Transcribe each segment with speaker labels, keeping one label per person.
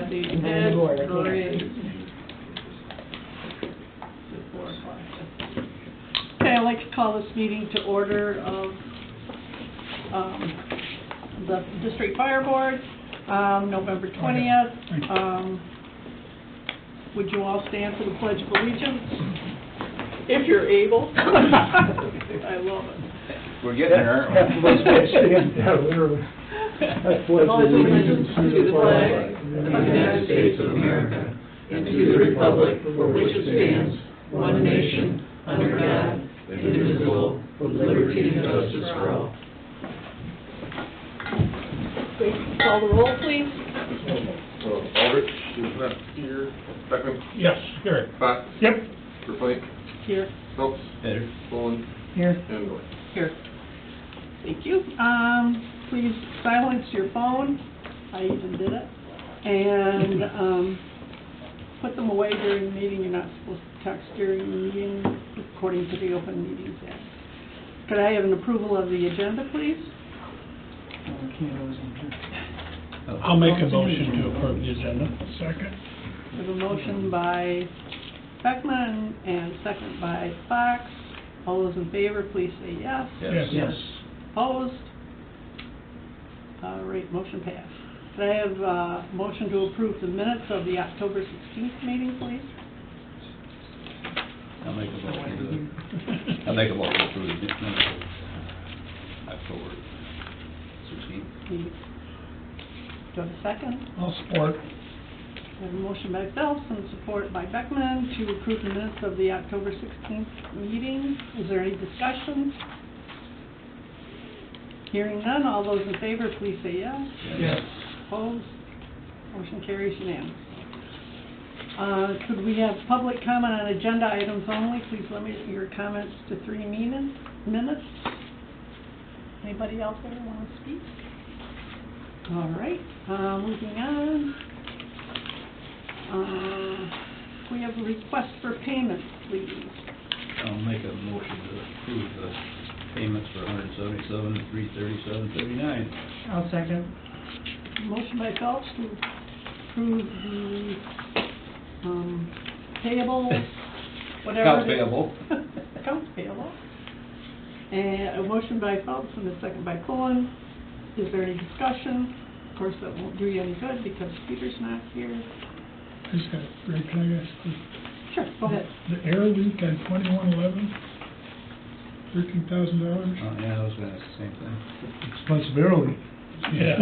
Speaker 1: Kathy,
Speaker 2: And then
Speaker 1: Ed,
Speaker 2: the board, I
Speaker 1: Lori.
Speaker 2: think.
Speaker 1: 4 o'clock. Okay, I'd like to call this meeting to order of the District Fire Board, November 20th. Would you all stand for the Pledge of Allegiance? If you're able. I love it.
Speaker 3: We're getting there, aren't we?
Speaker 4: Half of us might stand, yeah, literally. I pledge
Speaker 1: allegiance to the flag
Speaker 4: of
Speaker 1: of the United States of America and to the republic for which it stands, one nation, under God, indivisible, with liberty and justice for all. Please call the roll, please.
Speaker 5: Aldrich is not here. Beckman?
Speaker 4: Yes, here.
Speaker 5: Fox?
Speaker 4: Yep.
Speaker 5: Verplank?
Speaker 1: Here.
Speaker 5: Phelps?
Speaker 3: Better.
Speaker 5: Bullen?
Speaker 2: Here.
Speaker 5: And Noy.
Speaker 1: Here. Thank you. Please silence your phone. I even did it. And put them away during the meeting. You're not supposed to text during the meeting according to the Open Meetings Act. Could I have an approval of the agenda, please?
Speaker 4: I'll make a motion to approve the agenda. Second.
Speaker 1: We have a motion by Beckman and second by Fox. All those in favor, please say yes.
Speaker 4: Yes.
Speaker 1: Opposed? All right, motion passed. Could I have a motion to approve the minutes of the October 16th meeting, please?
Speaker 3: I'll make a motion to approve the minutes of October 16th.
Speaker 1: Do you have a second?
Speaker 4: I'll support.
Speaker 1: I have a motion by Phelps and support by Beckman to approve the minutes of the October 16th meeting. Is there any discussion? Hearing none, all those in favor, please say yes.
Speaker 4: Yes.
Speaker 1: Opposed? Motion carries unanimously. Could we have public comment on agenda items only? Please limit your comments to 3 minutes. Anybody else there want to speak? All right, moving on. We have a request for payment, please.
Speaker 3: I'll make a motion to approve the payments for $177,337.39.
Speaker 2: I'll second.
Speaker 1: Motion by Phelps to approve the payable, whatever.
Speaker 3: Accounts
Speaker 1: it is.
Speaker 3: payable.
Speaker 1: Accounts payable. And a motion by Phelps and a second by Cullen. Is there any discussion? Of course, that won't do you any good because Peter's not here.
Speaker 4: Just got, Ray, can I ask you?
Speaker 1: Sure, go ahead.
Speaker 4: The air leak on 2111, $13,000?
Speaker 3: Oh, yeah, I was gonna ask the same thing.
Speaker 6: Expensive air leak.
Speaker 4: Yeah.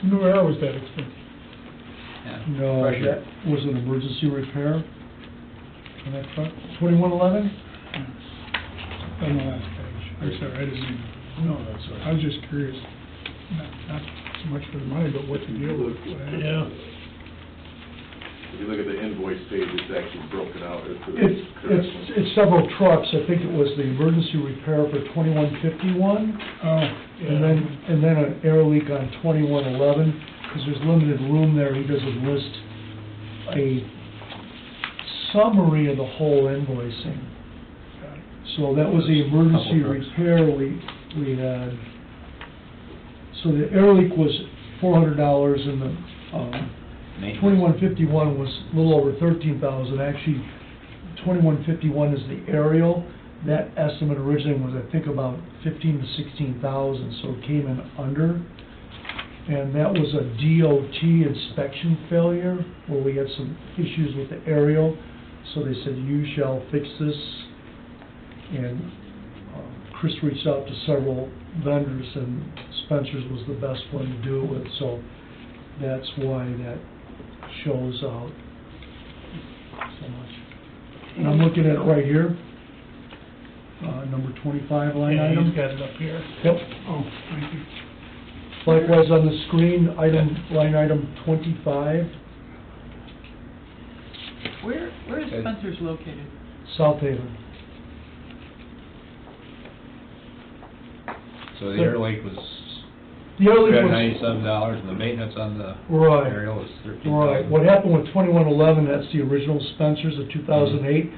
Speaker 4: No air was that expensive.
Speaker 3: Yeah.
Speaker 6: No,
Speaker 3: Pressure.
Speaker 6: that was an emergency repair on that truck. 2111?
Speaker 4: On the last page. I'm sorry, I didn't mean, no, that's all right. I was just curious. Not so much for the money, but what the deal was. Yeah.
Speaker 5: If you look at the invoice page, it's actually broken out.
Speaker 6: It's several trucks. I think it was the emergency repair for 2151.
Speaker 4: Oh, yeah.
Speaker 6: And then an air leak on 2111, because there's limited room there. He doesn't list a summary of the whole invoicing. So that was the emergency repair we had. So the air leak was $400 and the 2151 was a little over 13,000. Actually, 2151 is the aerial. That estimate originally was, I think, about 15,000 to 16,000, so it came in under. And that was a DOT inspection failure where we had some issues with the aerial. So they said, you shall fix this. And Chris reached out to several vendors, and Spencer's was the best one to do it with. So that's why that shows out so much. And I'm looking at it right here, number 25 line
Speaker 4: Yeah,
Speaker 6: item.
Speaker 4: he's got it up here.
Speaker 6: Yep.
Speaker 4: Oh, thank you.
Speaker 6: Likewise on the screen, line item 25,
Speaker 1: Where is Spencer's located?
Speaker 6: South Haven.
Speaker 3: So the air leak was
Speaker 6: The air leak was,
Speaker 3: $397, and the maintenance on the
Speaker 6: Right.
Speaker 3: aerial was $13,000.
Speaker 6: right, what happened with 2111, that's the original Spencer's of 2008.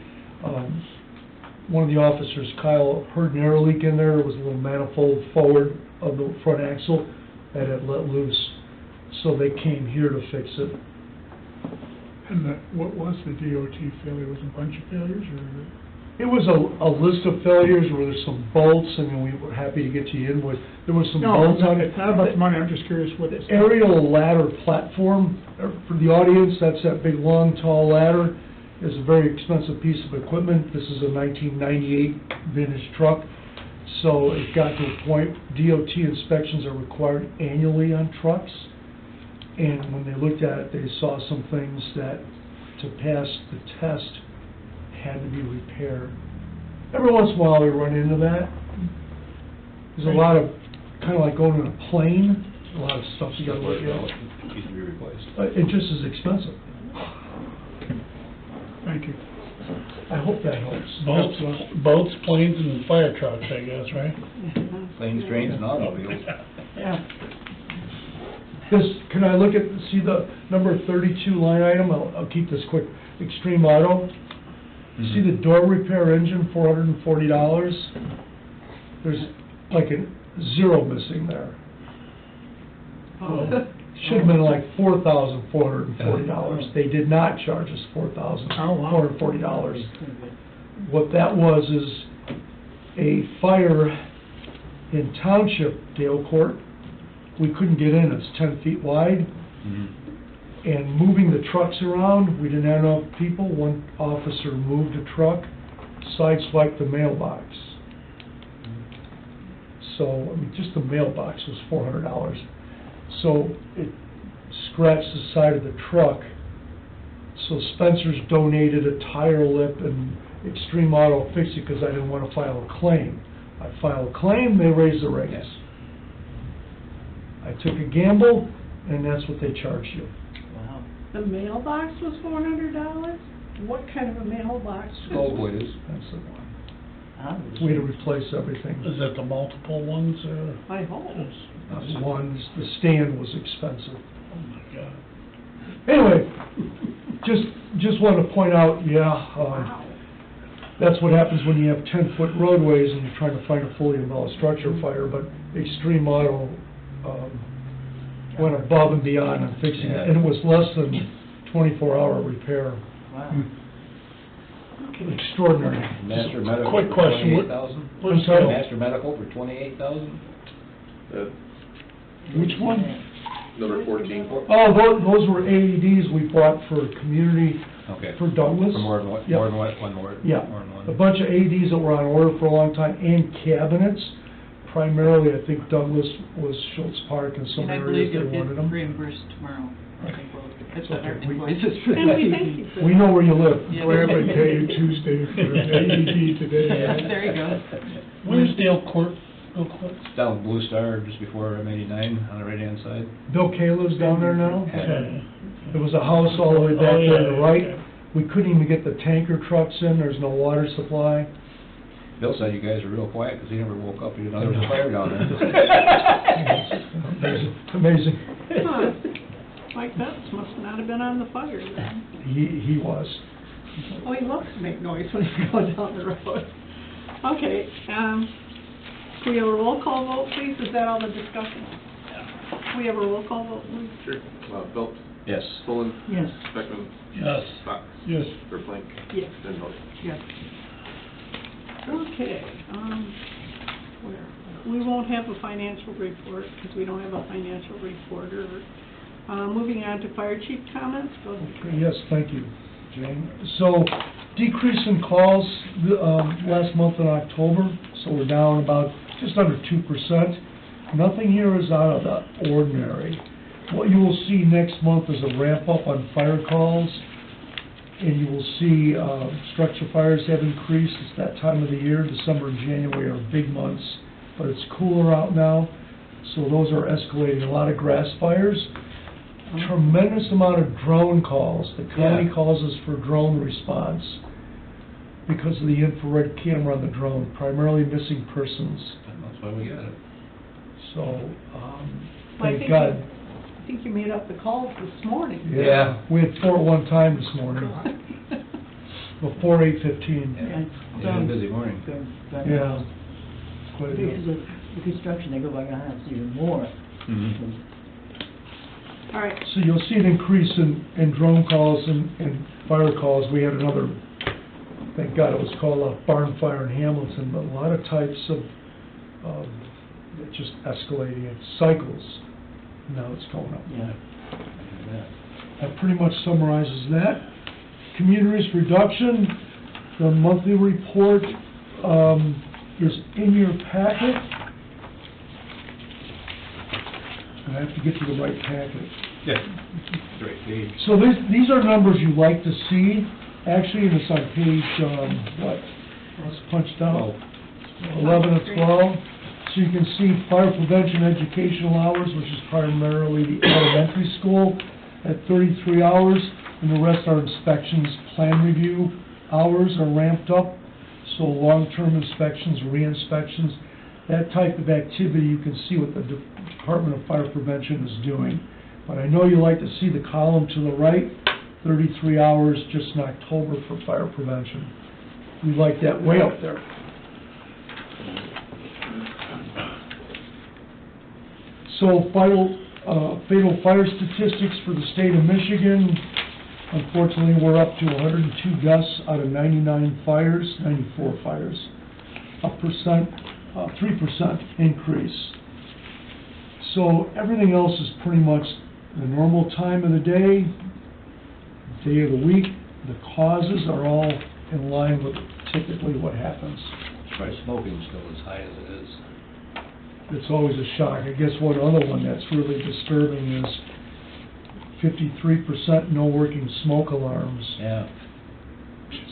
Speaker 6: One of the officers, Kyle, heard an air leak in there. It was a little manifold forward of the front axle that had let loose. so they came here to fix it.
Speaker 4: And what was the DOT failure? Was it a bunch of failures, or?
Speaker 6: It was a list of failures where there's some bolts, I mean, we were happy to get to you invoice. There was some
Speaker 4: No,
Speaker 6: bolts on it.
Speaker 4: it's not about the money, I'm just curious what.
Speaker 6: The aerial ladder platform, for the audience, that's that big, long, tall ladder, is a very expensive piece of equipment. This is a 1998 vintage truck, so it got to a point, DOT inspections are required annually on trucks, and when they looked at it, they saw some things that, to pass the test, had to be repaired. Every once in a while, we run into that. There's a lot of, kind of like going in a plane, a lot of stuff you gotta look at.
Speaker 3: Needs to be replaced.
Speaker 6: It just is expensive.
Speaker 4: Thank you.
Speaker 6: I hope that helps.
Speaker 2: Boats, planes, and fire trucks, I guess, right?
Speaker 3: Planes, trains, and automobiles.
Speaker 1: Yeah.
Speaker 6: Can I look at, see the number 32 line item? I'll keep this quick. Extreme Auto. See the door repair engine, $440? There's like a zero missing there.
Speaker 1: Oh.
Speaker 6: Should have been like $4,440. They did not charge us $4,440. What that was is a fire in Township Dale Court. We couldn't get in, it's 10 feet wide. And moving the trucks around, we didn't have enough people. One officer moved a truck, sideswiped the mailbox. So, I mean, just the mailbox was $400. So it scratched the side of the truck. So Spencer's donated a tire lip, and Extreme Auto fixed it because I didn't want to file a claim. I filed a claim, they raised the rates.
Speaker 3: Yes.
Speaker 6: I took a gamble, and that's what they charged you.
Speaker 1: Wow. The mailbox was $400? What kind of a mailbox?
Speaker 3: Gold is.
Speaker 6: That's the one. We had to replace everything.
Speaker 2: Is it the multiple ones, or?
Speaker 1: I hope.
Speaker 6: That's one, the stand was expensive.
Speaker 2: Oh, my God.
Speaker 6: Anyway, just wanted to point out,
Speaker 1: Wow.
Speaker 6: that's what happens when you have 10-foot roadways and you're trying to find a fully involved structure fire, but Extreme Auto, went above and beyond on fixing it, and it was less than 24-hour repair.
Speaker 1: Wow.
Speaker 6: Extraordinary.
Speaker 3: Master Medical
Speaker 2: Quick
Speaker 3: for
Speaker 2: question, what-
Speaker 3: 28,000?
Speaker 6: I'm sorry?
Speaker 3: Master Medical for 28,000?
Speaker 6: Which one?
Speaker 5: Number 14.
Speaker 6: Oh, those were AEDs we bought for community,
Speaker 3: Okay.
Speaker 6: for Douglas.
Speaker 3: For more than one,
Speaker 6: Yep.
Speaker 3: more than one ward?
Speaker 6: Yeah,
Speaker 3: More than one?
Speaker 6: a bunch of AEDs that were on order for a long time, and cabinets. Primarily, I think Douglas was Schultz Park and some
Speaker 7: And I
Speaker 6: areas
Speaker 7: believe
Speaker 6: they
Speaker 7: you'll
Speaker 6: wanted
Speaker 7: get
Speaker 6: them.
Speaker 7: reimbursed tomorrow. I think we'll, it's on our
Speaker 6: Okay, we-
Speaker 7: invoices for
Speaker 1: And we
Speaker 7: that.
Speaker 1: thank you for
Speaker 6: We know where you live.
Speaker 7: Yeah.
Speaker 4: Whatever day, Tuesday, for AED today.
Speaker 7: Yeah, there you go.
Speaker 2: Where's Dale Court, real quick?
Speaker 3: It's down Blue Star, just before M89, on the right-hand side.
Speaker 6: Bill Caleb's down there now.
Speaker 2: Okay.
Speaker 6: There was a house all the way back
Speaker 2: Oh, yeah,
Speaker 6: there to the right.
Speaker 2: okay.
Speaker 6: We couldn't even get the tanker trucks in, there's no water supply.
Speaker 3: Bill said you guys were real quiet, because he never woke up, he didn't know there was a fire down there.
Speaker 6: Amazing.
Speaker 1: Huh. Mike Betts must not have been on the fire then.
Speaker 6: He was.
Speaker 1: Oh, he loves to make noise when he's going down the road. Okay, can we have a roll call vote, please? Is that all the discussion? Can we have a roll call vote, please?
Speaker 5: Sure. Phelps,
Speaker 3: Yes.
Speaker 5: Bullen,
Speaker 1: Yes.
Speaker 5: Beckman,
Speaker 2: Yes.
Speaker 5: Fox,
Speaker 4: Yes.
Speaker 5: Verplank,
Speaker 1: Yes.
Speaker 5: and Miller.
Speaker 1: Yes. Okay, where, we won't have a financial report, because we don't have a financial reporter. Moving on to fire chief comments, go ahead.
Speaker 6: Okay, yes, thank you, Jane. So, decrease in calls, last month in October, so we're down about just under 2%. Nothing here is out of the ordinary. What you will see next month is a ramp up on fire calls, and you will see structure fires have increased. It's that time of the year. December and January are big months, but it's cooler out now, so those are escalating. A lot of grass fires. Tremendous amount of drone calls. The county
Speaker 3: Yeah.
Speaker 6: calls us for drone response because of the infrared camera on the drone, primarily missing persons.
Speaker 3: That's why we got it.
Speaker 6: So,
Speaker 1: I
Speaker 6: thank
Speaker 1: think
Speaker 6: God.
Speaker 1: I think you made up the calls this morning.
Speaker 3: Yeah.
Speaker 6: We had 4 at one time this morning, before 8:15.
Speaker 3: Yeah, it's been a busy morning.
Speaker 6: Yeah. Quite a bit.
Speaker 8: Because of the construction, they go by your house even more.
Speaker 3: Mhm.
Speaker 1: All right,
Speaker 6: So you'll see an increase in drone calls and fire calls. We had another, thank God it was called a barn fire in Hamilton, but a lot of types of, just escalating, it cycles. Now it's going up.
Speaker 2: Yeah.
Speaker 6: That pretty much summarizes that. Community risk reduction, the monthly report, is in your packet. I have to get to the right packet.
Speaker 3: Yeah. Great page.
Speaker 6: So these are numbers you like to see. Actually, it's on page, what? Let's punch down. 11 and 12. So you can see fire prevention educational hours, which is primarily the elementary school, at 33 hours, and the rest are inspections. Plan review hours are ramped up, so long-term inspections, re-inspections, that type of activity, you can see what the Department of Fire Prevention is doing. But I know you like to see the column to the right, 33 hours just in October for fire prevention. We like that way up there. So fatal fire statistics for the state of Michigan. Unfortunately, we're up to 102 deaths out of 99 fires, 94 fires. 3% increase. So everything else is pretty much the normal time of the day of the week. The causes are all in line with typically what happens.
Speaker 3: Try smoking still as high as it is.
Speaker 6: It's always a shock. I guess one other one that's really disturbing is 53% no working smoke alarms.
Speaker 3: Yeah.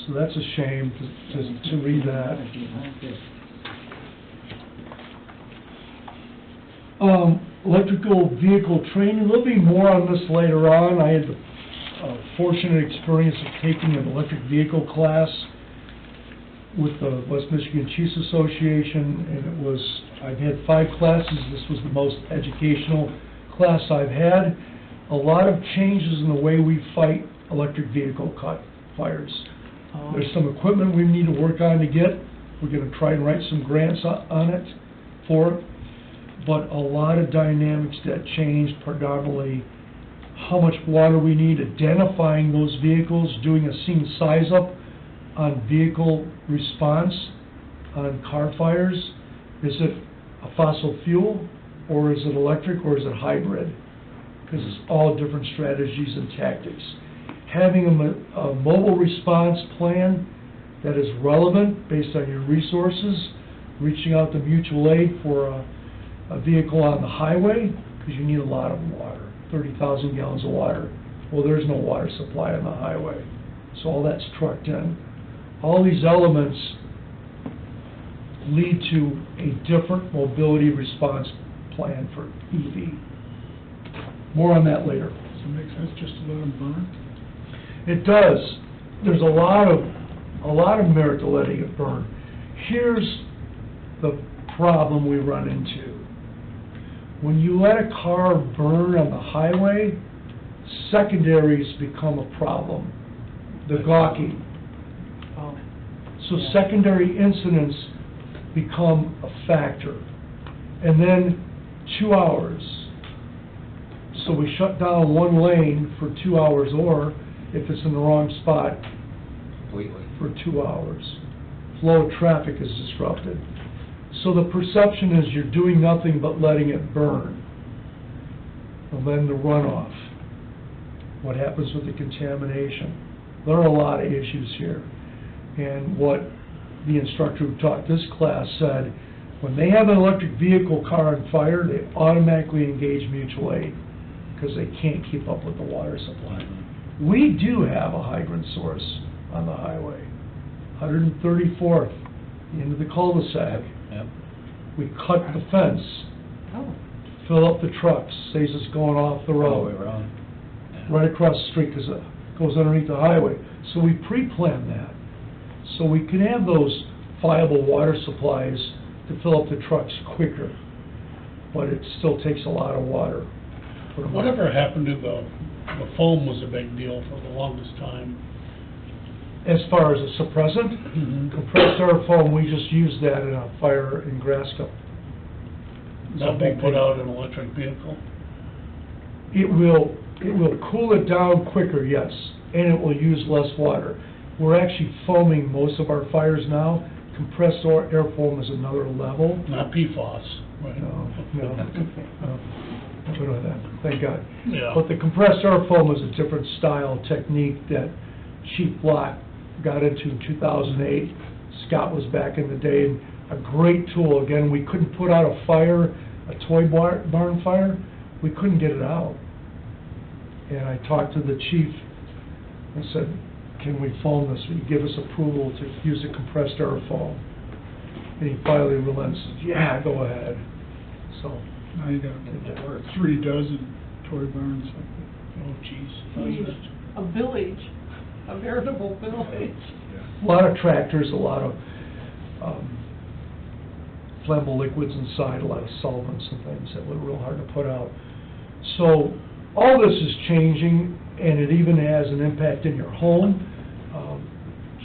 Speaker 6: So that's a shame to read that. Electrical vehicle training, there'll be more on this later on. I had the fortunate experience of taking an electric vehicle class with the West Michigan Chiefs Association, and I've had 5 classes. This was the most educational class I've had. A lot of changes in the way we fight electric vehicle fires. There's some equipment we need to work on to get. We're going to try and write some grants on it for it. But a lot of dynamics that changed, predominantly how much water we need, identifying those vehicles, doing a scene size up on vehicle response on car fires. Is it a fossil fuel, or is it electric, or is it hybrid? Because it's all different strategies and tactics. Having a mobile response plan that is relevant based on your resources, reaching out to mutual aid for a vehicle on the highway, because you need a lot of water, 30,000 gallons of water. Well, there's no water supply on the highway, so all that's trucked in. All these elements lead to a different mobility response plan for EV. More on that later.
Speaker 4: Does it make sense just to let them burn?
Speaker 6: It does. There's a lot of merit to letting it burn. Here's the problem we run into. When you let a car burn on the highway, secondaries become a problem. The gawking. So secondary incidents become a factor. And then 2 hours. So we shut down one lane for 2 hours, or if it's in the wrong spot,
Speaker 3: Completely.
Speaker 6: for 2 hours. Flow of traffic is disrupted. So the perception is you're doing nothing but letting it burn. And then the runoff. What happens with the contamination? There are a lot of issues here. And what the instructor who taught this class said, when they have an electric vehicle car on fire, they automatically engage mutual aid because they can't keep up with the water supply. We do have a hydrant source on the highway, 134th, the end of the cul-de-sac.
Speaker 3: Yep.
Speaker 6: We cut the fence, fill up the trucks, saves us going off the
Speaker 3: All the way
Speaker 6: road,
Speaker 3: around. Yeah.
Speaker 6: right across the street because it goes underneath the highway. So we pre-planned that. So we can have those viable water supplies to fill up the trucks quicker, but it still takes a lot of water.
Speaker 2: Whatever happened to the foam was a big deal for the longest time.
Speaker 6: As far as a suppressant, compressed air foam, we just use that in a fire in Grasco.
Speaker 2: That won't put out an electric vehicle.
Speaker 6: It will cool it down quicker, yes, and it will use less water. We're actually foaming most of our fires now. Compressed air foam is another level.
Speaker 2: Not PFAS, right?
Speaker 6: No, no, we don't have that, thank God.
Speaker 2: Yeah.
Speaker 6: But the compressed air foam is a different style technique that Chief Block got into in 2008. Scott was back in the day, and a great tool. Again, we couldn't put out a fire, a toy barn fire, we couldn't get it out. And I talked to the chief and said, can we foam this? Will you give us approval to use a compressed air foam? And he finally relented, and said, yeah, go ahead. So,
Speaker 4: Now you got 3 dozen toy barns like that.
Speaker 2: Oh, jeez.
Speaker 1: Geez, a village, a veritable village.
Speaker 6: a lot of tractors, a lot of flammable liquids inside, a lot of solvents and things that were real hard to put out. So all this is changing, and it even has an impact in your home.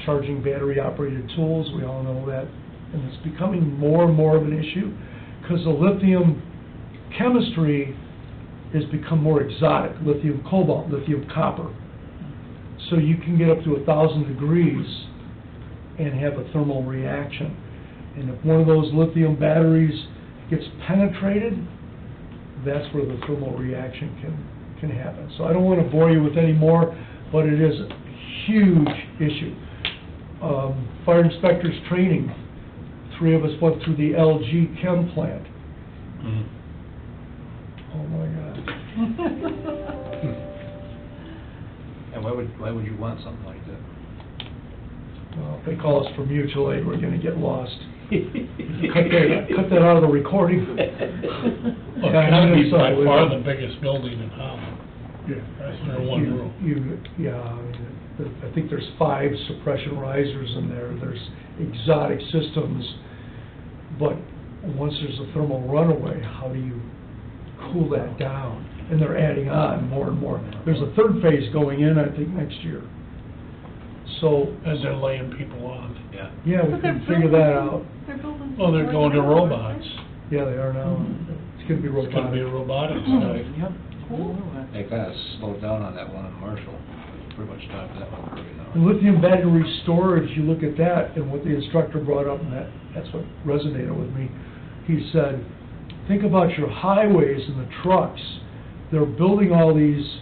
Speaker 6: Charging battery-operated tools, we all know that, and it's becoming more and more of an issue because the lithium chemistry has become more exotic, lithium cobalt, lithium copper. So you can get up to 1,000 degrees and have a thermal reaction. And if one of those lithium batteries gets penetrated, that's where the thermal reaction can happen. So I don't want to bore you with any more, but it is a huge issue. Fire inspectors training, 3 of us went through the LG Chem plant. Oh my God.
Speaker 3: And why would you want something like that?
Speaker 6: Well, if they call us for mutual aid, we're gonna get lost. Cut that out of the recording.
Speaker 2: Well, it's gonna be by far the biggest building in Holland.
Speaker 4: Yeah.
Speaker 2: That's their one room.
Speaker 6: I think there's 5 suppression risers in there. There's exotic systems, but once there's a thermal runaway, how do you cool that down? And they're adding on more and more. There's a 3rd phase going in, I think, next year. So,
Speaker 2: As they're laying people on.
Speaker 3: Yeah.
Speaker 6: yeah, we
Speaker 1: But they're
Speaker 6: can figure that out.
Speaker 1: They're building.
Speaker 2: Well, they're going to robots.
Speaker 6: Yeah, they are now. It's gonna be
Speaker 2: It's gonna be a
Speaker 6: robotic.
Speaker 2: robotic study.
Speaker 7: Yep.
Speaker 1: Cool.
Speaker 3: They kinda slowed down on that one in Marshall, pretty much stopped that one right
Speaker 6: And
Speaker 3: now.
Speaker 6: lithium battery storage, you look at that, and what the instructor brought up, and that's what resonated with me. He said, think about your highways and the trucks. They're building all these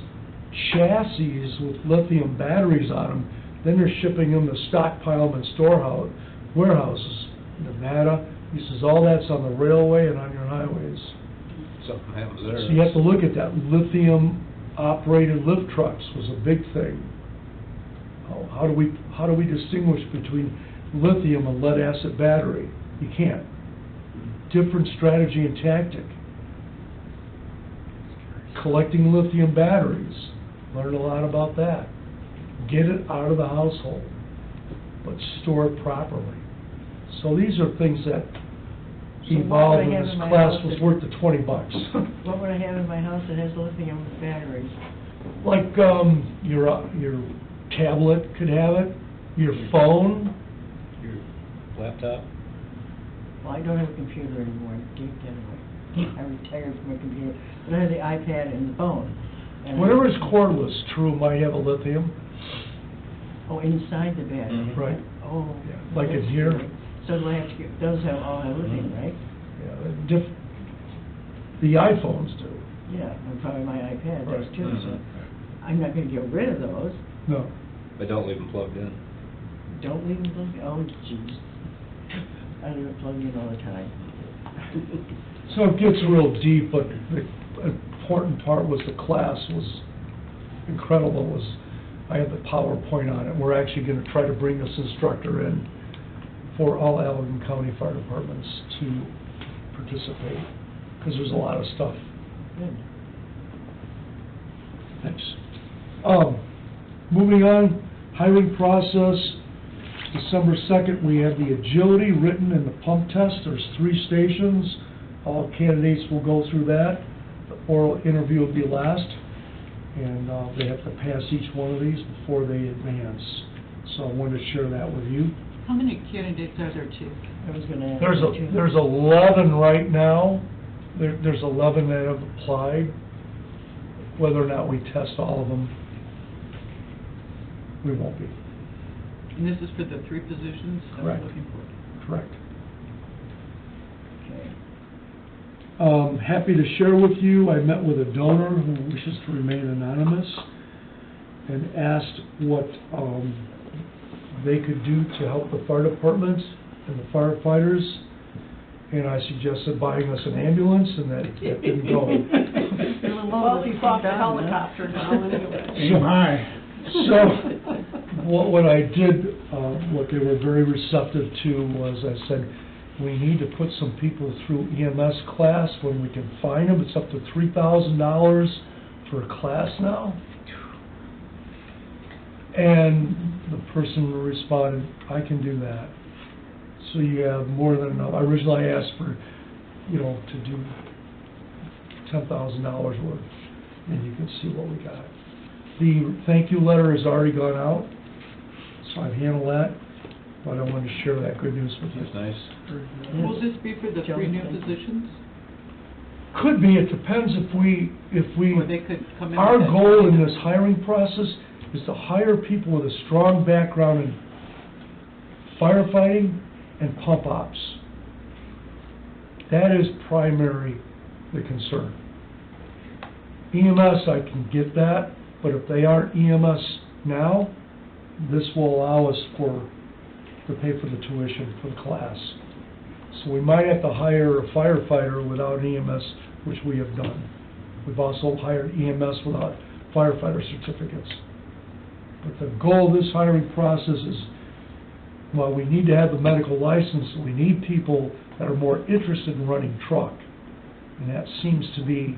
Speaker 6: chassis with lithium batteries on them, then they're shipping them to stockpile them in warehouses. Nevada, he says, all that's on the railway and on your highways.
Speaker 3: Something happens there.
Speaker 6: So you have to look at that. Lithium-operated lift trucks was a big thing. How do we distinguish between lithium and lead-acid battery? You can't. Different strategy and tactic. Collecting lithium batteries, learn a lot about that. Get it out of the household, but store it properly. So these are things that
Speaker 7: So what
Speaker 6: evolved
Speaker 7: would I
Speaker 6: in
Speaker 7: have
Speaker 6: this
Speaker 7: in my
Speaker 6: class
Speaker 7: house
Speaker 6: was
Speaker 7: that-
Speaker 6: worth the $20.
Speaker 7: What would I have in my house that has lithium batteries?
Speaker 6: Like, your tablet could have it, your phone.
Speaker 3: Your laptop?
Speaker 7: Well, I don't have a computer anymore, I gave that away. I retired from a computer, but I have the iPad and the phone. And-
Speaker 6: Whatever is cordless, true, might have a lithium.
Speaker 7: Oh, inside the battery?
Speaker 3: Mhm.
Speaker 6: Right.
Speaker 7: Oh.
Speaker 6: Yeah, like in
Speaker 7: that's
Speaker 6: here.
Speaker 7: great. So do I have to get, those have all have lithium, right?
Speaker 6: Yeah, the iPhones do.
Speaker 7: Yeah, and probably my iPad does
Speaker 6: Right.
Speaker 7: too, so
Speaker 3: Mhm.
Speaker 7: I'm not gonna get rid of those.
Speaker 6: No.
Speaker 3: But don't leave them plugged in.
Speaker 7: Don't leave them plugged, oh jeez. I leave it plugged in all the time.
Speaker 6: So it gets real deep, but the important part was the class was incredible. I had the PowerPoint on it. We're actually gonna try to bring this instructor in for all Allegan County Fire Departments to participate, because there's a lot of stuff.
Speaker 7: Good.
Speaker 6: Thanks. Moving on, hiring process, December 2nd, we have the agility written in the pump test. There's 3 stations. All candidates will go through that. The oral interview will be last, and they have to pass each one of these before they advance. So I wanted to share that with you.
Speaker 7: How many candidates are there, Chief? I was gonna ask.
Speaker 6: There's 11 right now. There's 11 that have applied. whether or not we test all of them, we won't be.
Speaker 8: And this is for the 3 positions that we're
Speaker 6: Correct.
Speaker 8: looking for?
Speaker 6: Correct.
Speaker 7: Okay.
Speaker 6: Happy to share with you, I met with a donor who wishes to remain anonymous and asked what they could do to help the fire department and the firefighters. And I suggested buying us an ambulance, and that didn't go.
Speaker 1: Well, he's off the helicopter now anyway.
Speaker 4: Aim high.
Speaker 6: So, what I did, what they were very receptive to was I said, we need to put some people through EMS class when we can find them. It's up to $3,000 for a class now. And the person responded, I can do that. So you have more than enough. Originally I asked for, to do $10,000 worth, and you can see what we got. The thank you letter has already gone out, so I've handled that, but I wanted to share that good news with you.
Speaker 3: That's nice.
Speaker 8: Will this be for the 3 new
Speaker 7: Jones, thank you.
Speaker 8: positions?
Speaker 6: Could be, it depends if we,
Speaker 8: Or they could come in?
Speaker 6: our
Speaker 8: with that-
Speaker 6: goal in this hiring process is to hire people with a strong background in firefighting and pump ops. That is primary the concern. EMS, I can get that, but if they aren't EMS now, this will allow us to pay for the tuition for the class. So we might have to hire a firefighter without EMS, which we have done. We've also hired EMS without firefighter certificates. But the goal of this hiring process is, while we need to have the medical license, we need people that are more interested in running truck. And that seems to be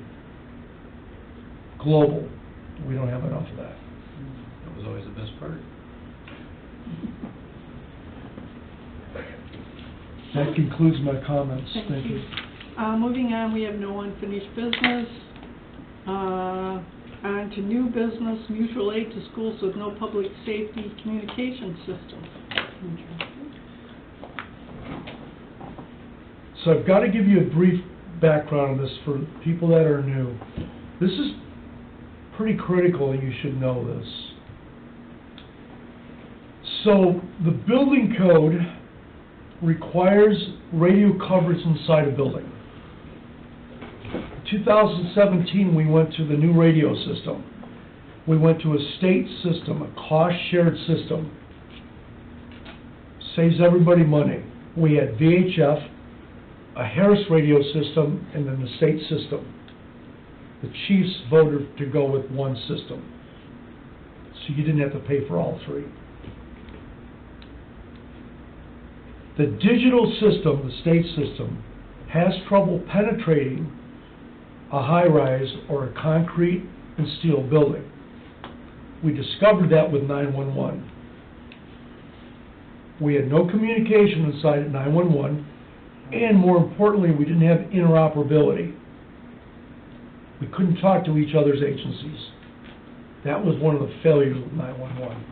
Speaker 6: global. We don't have enough of that.
Speaker 3: That was always the best part.
Speaker 6: That concludes my comments.
Speaker 1: Thank you. Moving on, we have no unfinished business. On to new business, mutual aid to schools with no public safety communication system.
Speaker 6: So I've got to give you a brief background on this for people that are new. This is pretty critical, and you should know this. So the building code requires radio coverage inside a building. In 2017, we went to the new radio system. We went to a state system, a cost-shared system. Saves everybody money. We had VHF, a Harris radio system, and then the state system. The chiefs voted to go with one system, so you didn't have to pay for all 3. The digital system, the state system, has trouble penetrating a high-rise or a concrete and steel building. We discovered that with 911. We had no communication inside at 911, and more importantly, we didn't have interoperability. We couldn't talk to each other's agencies. That was one of the failures of 911.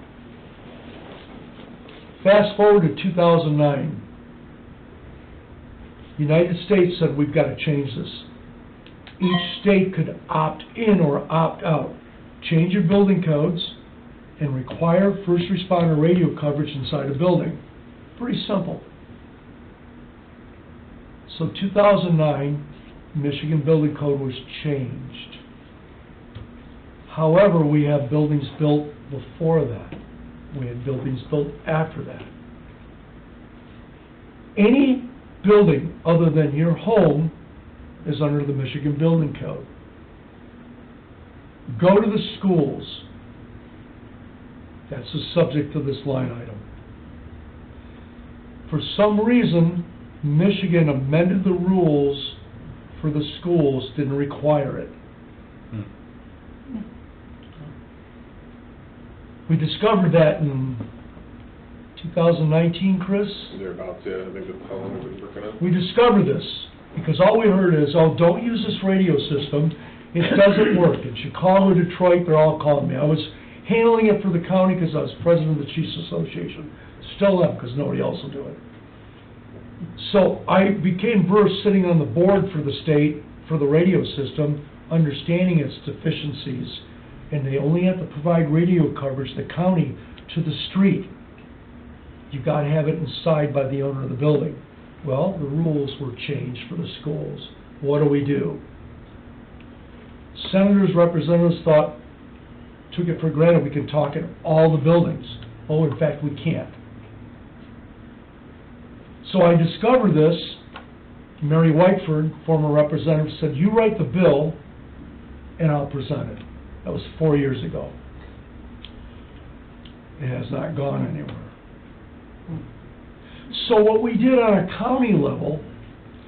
Speaker 6: Fast forward to 2009. The United States said, we've got to change this. Each state could opt in or opt out. Change your building codes and require first responder radio coverage inside a building. Pretty simple. So 2009, Michigan Building Code was changed. However, we have buildings built before that. We had buildings built after that. Any building other than your home is under the Michigan Building Code. Go to the schools. That's the subject of this line item. For some reason, Michigan amended the rules for the schools, didn't require it. We discovered that in 2019, Chris.
Speaker 5: Thereabouts, yeah, I think that's how long we've been working on it.
Speaker 6: We discovered this because all we heard is, oh, don't use this radio system. It doesn't work. In Chicago, Detroit, they're all calling me. I was handling it for the county because I was president of the Chiefs Association. Still am, because nobody else will do it. So I became versed sitting on the board for the state, for the radio system, understanding its deficiencies, and they only have to provide radio coverage, the county, to the street. You gotta have it inside by the owner of the building. Well, the rules were changed for the schools. What do? Senators, representatives took it for granted we could talk in all the buildings. Oh, in fact, we can't. So I discovered this. Mary Whiteford, former representative, said, you write the bill and I'll present it. That was 4 years ago. It has not gone anywhere. So what we did on a county level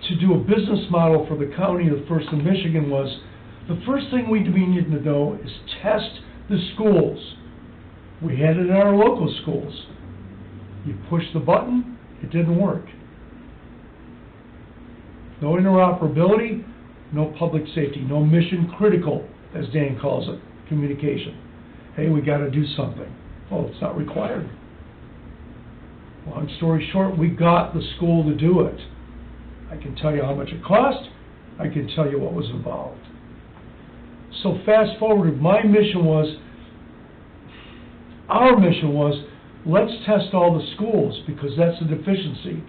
Speaker 6: to do a business model for the county of First in Michigan was, the first thing we needed to know is test the schools. We had it in our local schools. You push the button, it didn't work. No interoperability, no public safety, no mission critical, as Dan calls it, communication. Hey, we gotta do something. Oh, it's not required. Long story short, we got the school to do it. I can tell you how much it cost, I can tell you what was involved. So fast forward, our mission was, let's test all the schools, because that's the deficiency.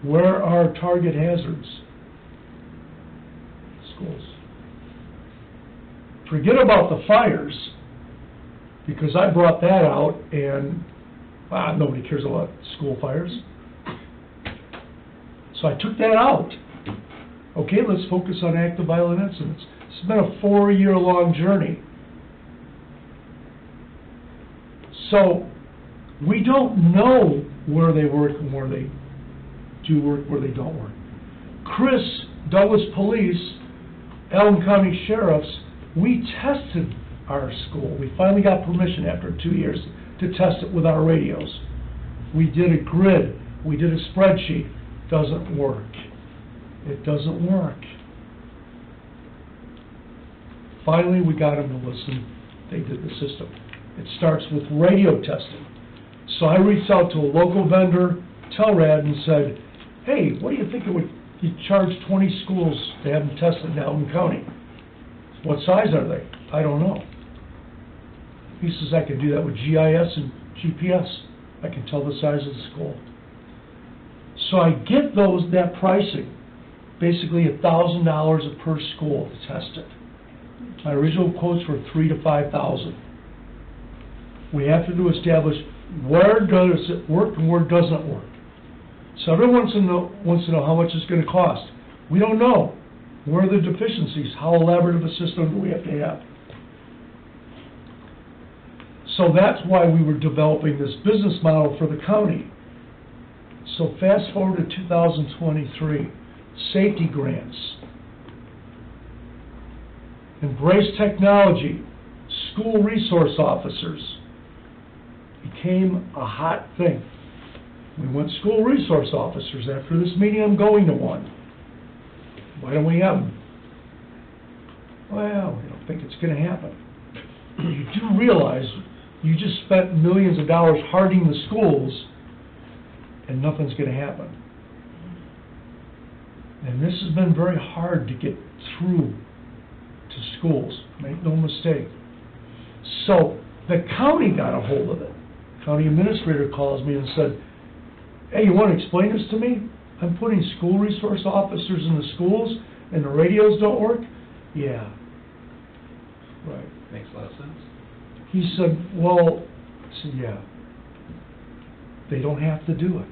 Speaker 6: Where are target hazards? Schools. Forget about the fires, because I brought that out, and nobody cares about school fires. So I took that out. Okay, let's focus on active violent incidents. It's been a 4-year-long journey. So we don't know where they work and where they do work, where they don't work. Chris, Douglas Police, Allen County Sheriffs, we tested our school. We finally got permission after 2 years to test it with our radios. We did a grid. We did a spreadsheet. Doesn't work. It doesn't work. Finally, we got them to listen. They did the system. It starts with radio testing. So I reached out to a local vendor, Telrad, and said, hey, what do you think it would, you charge 20 schools to have them tested in Allen County? What size are they? I don't know. He says I can do that with GIS and GPS. I can tell the size of the school. So I get that pricing, basically $1,000 per school to test it. My original quotes were $3,000 to $5,000. We have to establish where does it work and where it doesn't work. So everyone wants to know how much it's going to cost. We don't know. Where are the deficiencies? How elaborate of a system do we have to have? So that's why we were developing this business model for the county. So fast forward to 2023, safety grants, embrace technology, school resource officers became a hot thing. We want school resource officers. After this meeting, I'm going to one. Why don't we have them? Well, we don't think it's going to happen. You do realize you just spent millions of dollars hardening the schools, and nothing's going to happen. And this has been very hard to get through to schools. Make no mistake. So the county got a hold of it. County administrator calls me and said, hey, you want to explain this to me? I'm putting school resource officers in the schools and the radios don't work? Yeah. Right.
Speaker 3: Makes a lot of sense.
Speaker 6: He said, well, I said, yeah. They don't have to do it.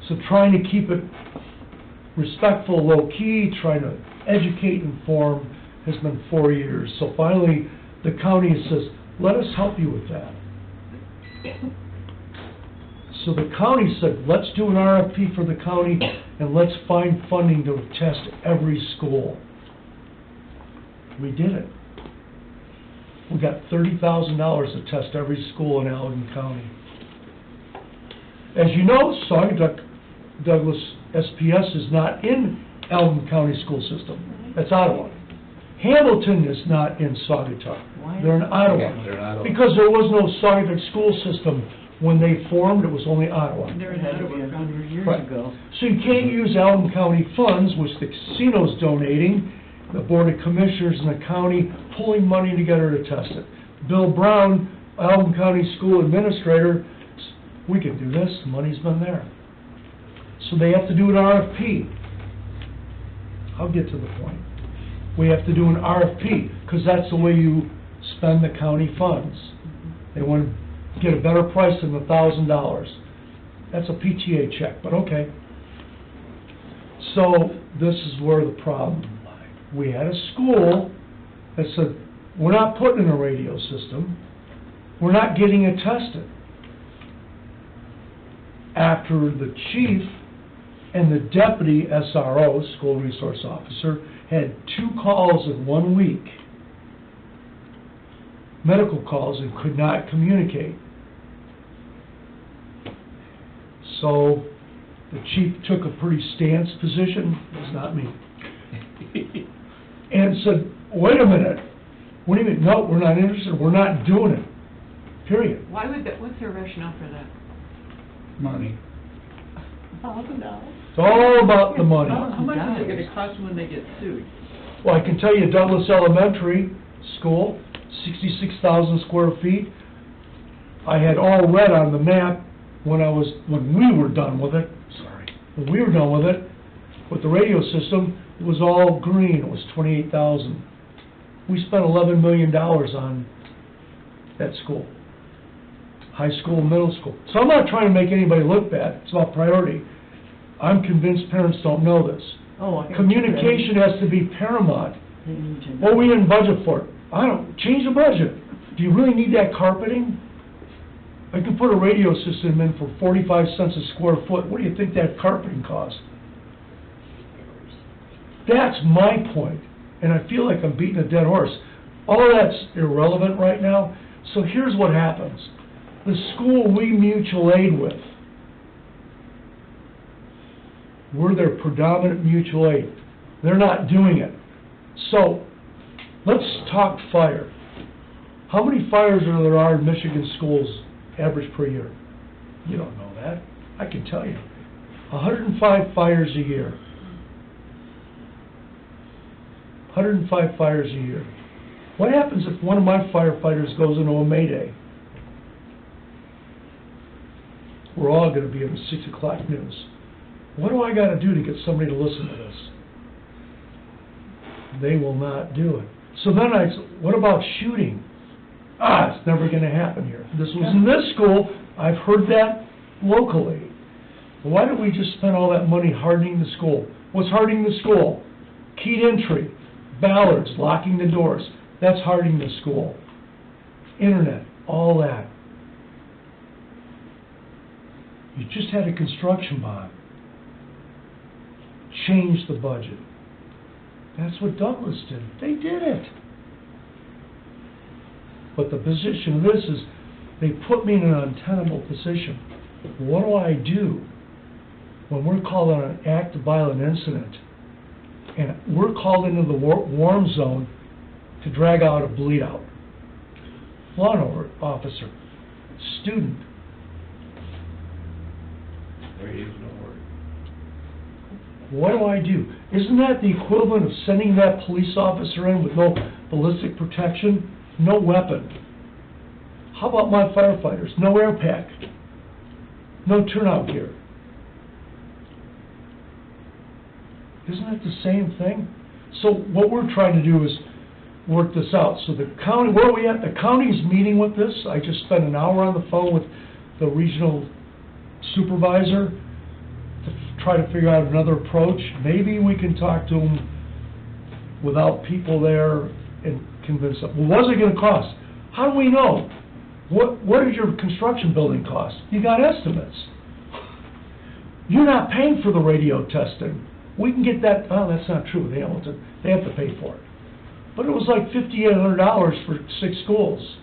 Speaker 6: So trying to keep it respectful, low-key, trying to educate and inform has been 4 years. So finally, the county says, let us help you with that. So the county said, let's do an RFP for the county and let's find funding to test every school. We did it. We got $30,000 to test every school in Allegan County. As you know, Saugatuck Douglas SPS is not in Allegan County school system. That's Ottawa. Hamilton is not in Saugatuck. They're in Ottawa.
Speaker 3: Yeah, they're in Ottawa.
Speaker 6: Because there was no Saugatuck school system when they formed, it was only Ottawa.
Speaker 8: They're in
Speaker 7: Had to be
Speaker 8: Ottawa.
Speaker 7: 100 years
Speaker 6: Right.
Speaker 7: ago.
Speaker 6: So you can't use Allegan County funds, which the casino's donating, the Board of Commissioners and the county pulling money together to test it. Bill Brown, Alvin County School Administrator, we can do this, the money's been there. So they have to do an RFP. I'll get to the point. We have to do an RFP, because that's the way you spend the county funds. They want to get a better price than $1,000. That's a PTA check, but okay. So this is where the problem lied. We had a school that said, we're not putting in a radio system, we're not getting it tested. After the chief and the deputy SRO, school resource officer, had 2 calls in 1 week, medical calls, and could not communicate. So the chief took a pretty stance position, it was not me, and said, wait a minute, what do you mean? No, we're not interested, we're not doing it, period.
Speaker 8: Why would that, what's their rationale for that?
Speaker 2: Money.
Speaker 1: $1,000.
Speaker 6: It's all about the money.
Speaker 8: How much is it gonna cost when they get sued?
Speaker 6: Well, I can tell you Douglas Elementary School, 66,000 square feet. I had all red on the map when we were done with it, when we were done with it, with the radio system, it was all green, it was 28,000. We spent $11 million on that school, high school, middle school. So I'm not trying to make anybody look bad, it's about priority. I'm convinced parents don't know this.
Speaker 7: Oh, I-
Speaker 6: Communication has to be paramount.
Speaker 7: They need to know.
Speaker 6: Well, we didn't budget for it. Change the budget. Do you really need that carpeting? I can put a radio system in for 45 cents a square foot. What do you think that carpeting costs? That's my point, and I feel like I'm beating a dead horse. All that's irrelevant right now. So here's what happens. The school we mutual aid with, we're their predominant mutual aid. They're not doing it. So, let's talk fire. How many fires are in Michigan schools average per year? You don't know that. I can tell you. 105 fires a year. 105 fires a year. What happens if one of my firefighters goes into a mayday? We're all going to be in the 6 o'clock news. What do I got to do to get somebody to listen to this? They will not do it. So then I said, what about shooting? It's never going to happen here. This was in this school. I've heard that locally. Why don't we just spend all that money hardening the school? What's hardening the school? Keyed entry, ballards, locking the doors. That's hardening the school. Internet, all that. You just had a construction bond. Change the budget. That's what Douglas did. They did it. But the position of this is, they put me in an untenable position. What do I do when we're called on an act of violent incident, and we're called into the warm zone to drag out a bleed out? Law officer, student. What do I do? Isn't that the equivalent of sending that police officer in with no ballistic protection, no weapon? How about my firefighters? No air pack, no turnout gear. Isn't it the same thing? So what we're trying to do is work this out. So the county, where are we at? The county's meeting with this. I just spent an hour on the phone with the regional supervisor to try to figure out another approach. Maybe we can talk to them without people there and convince them. Well, what's it going to cost? How do we know? What is your construction building cost? You got estimates. You're not paying for the radio testing. We can get that. Oh, that's not true. They have to pay for it. But it was like $5,800 for 6 schools.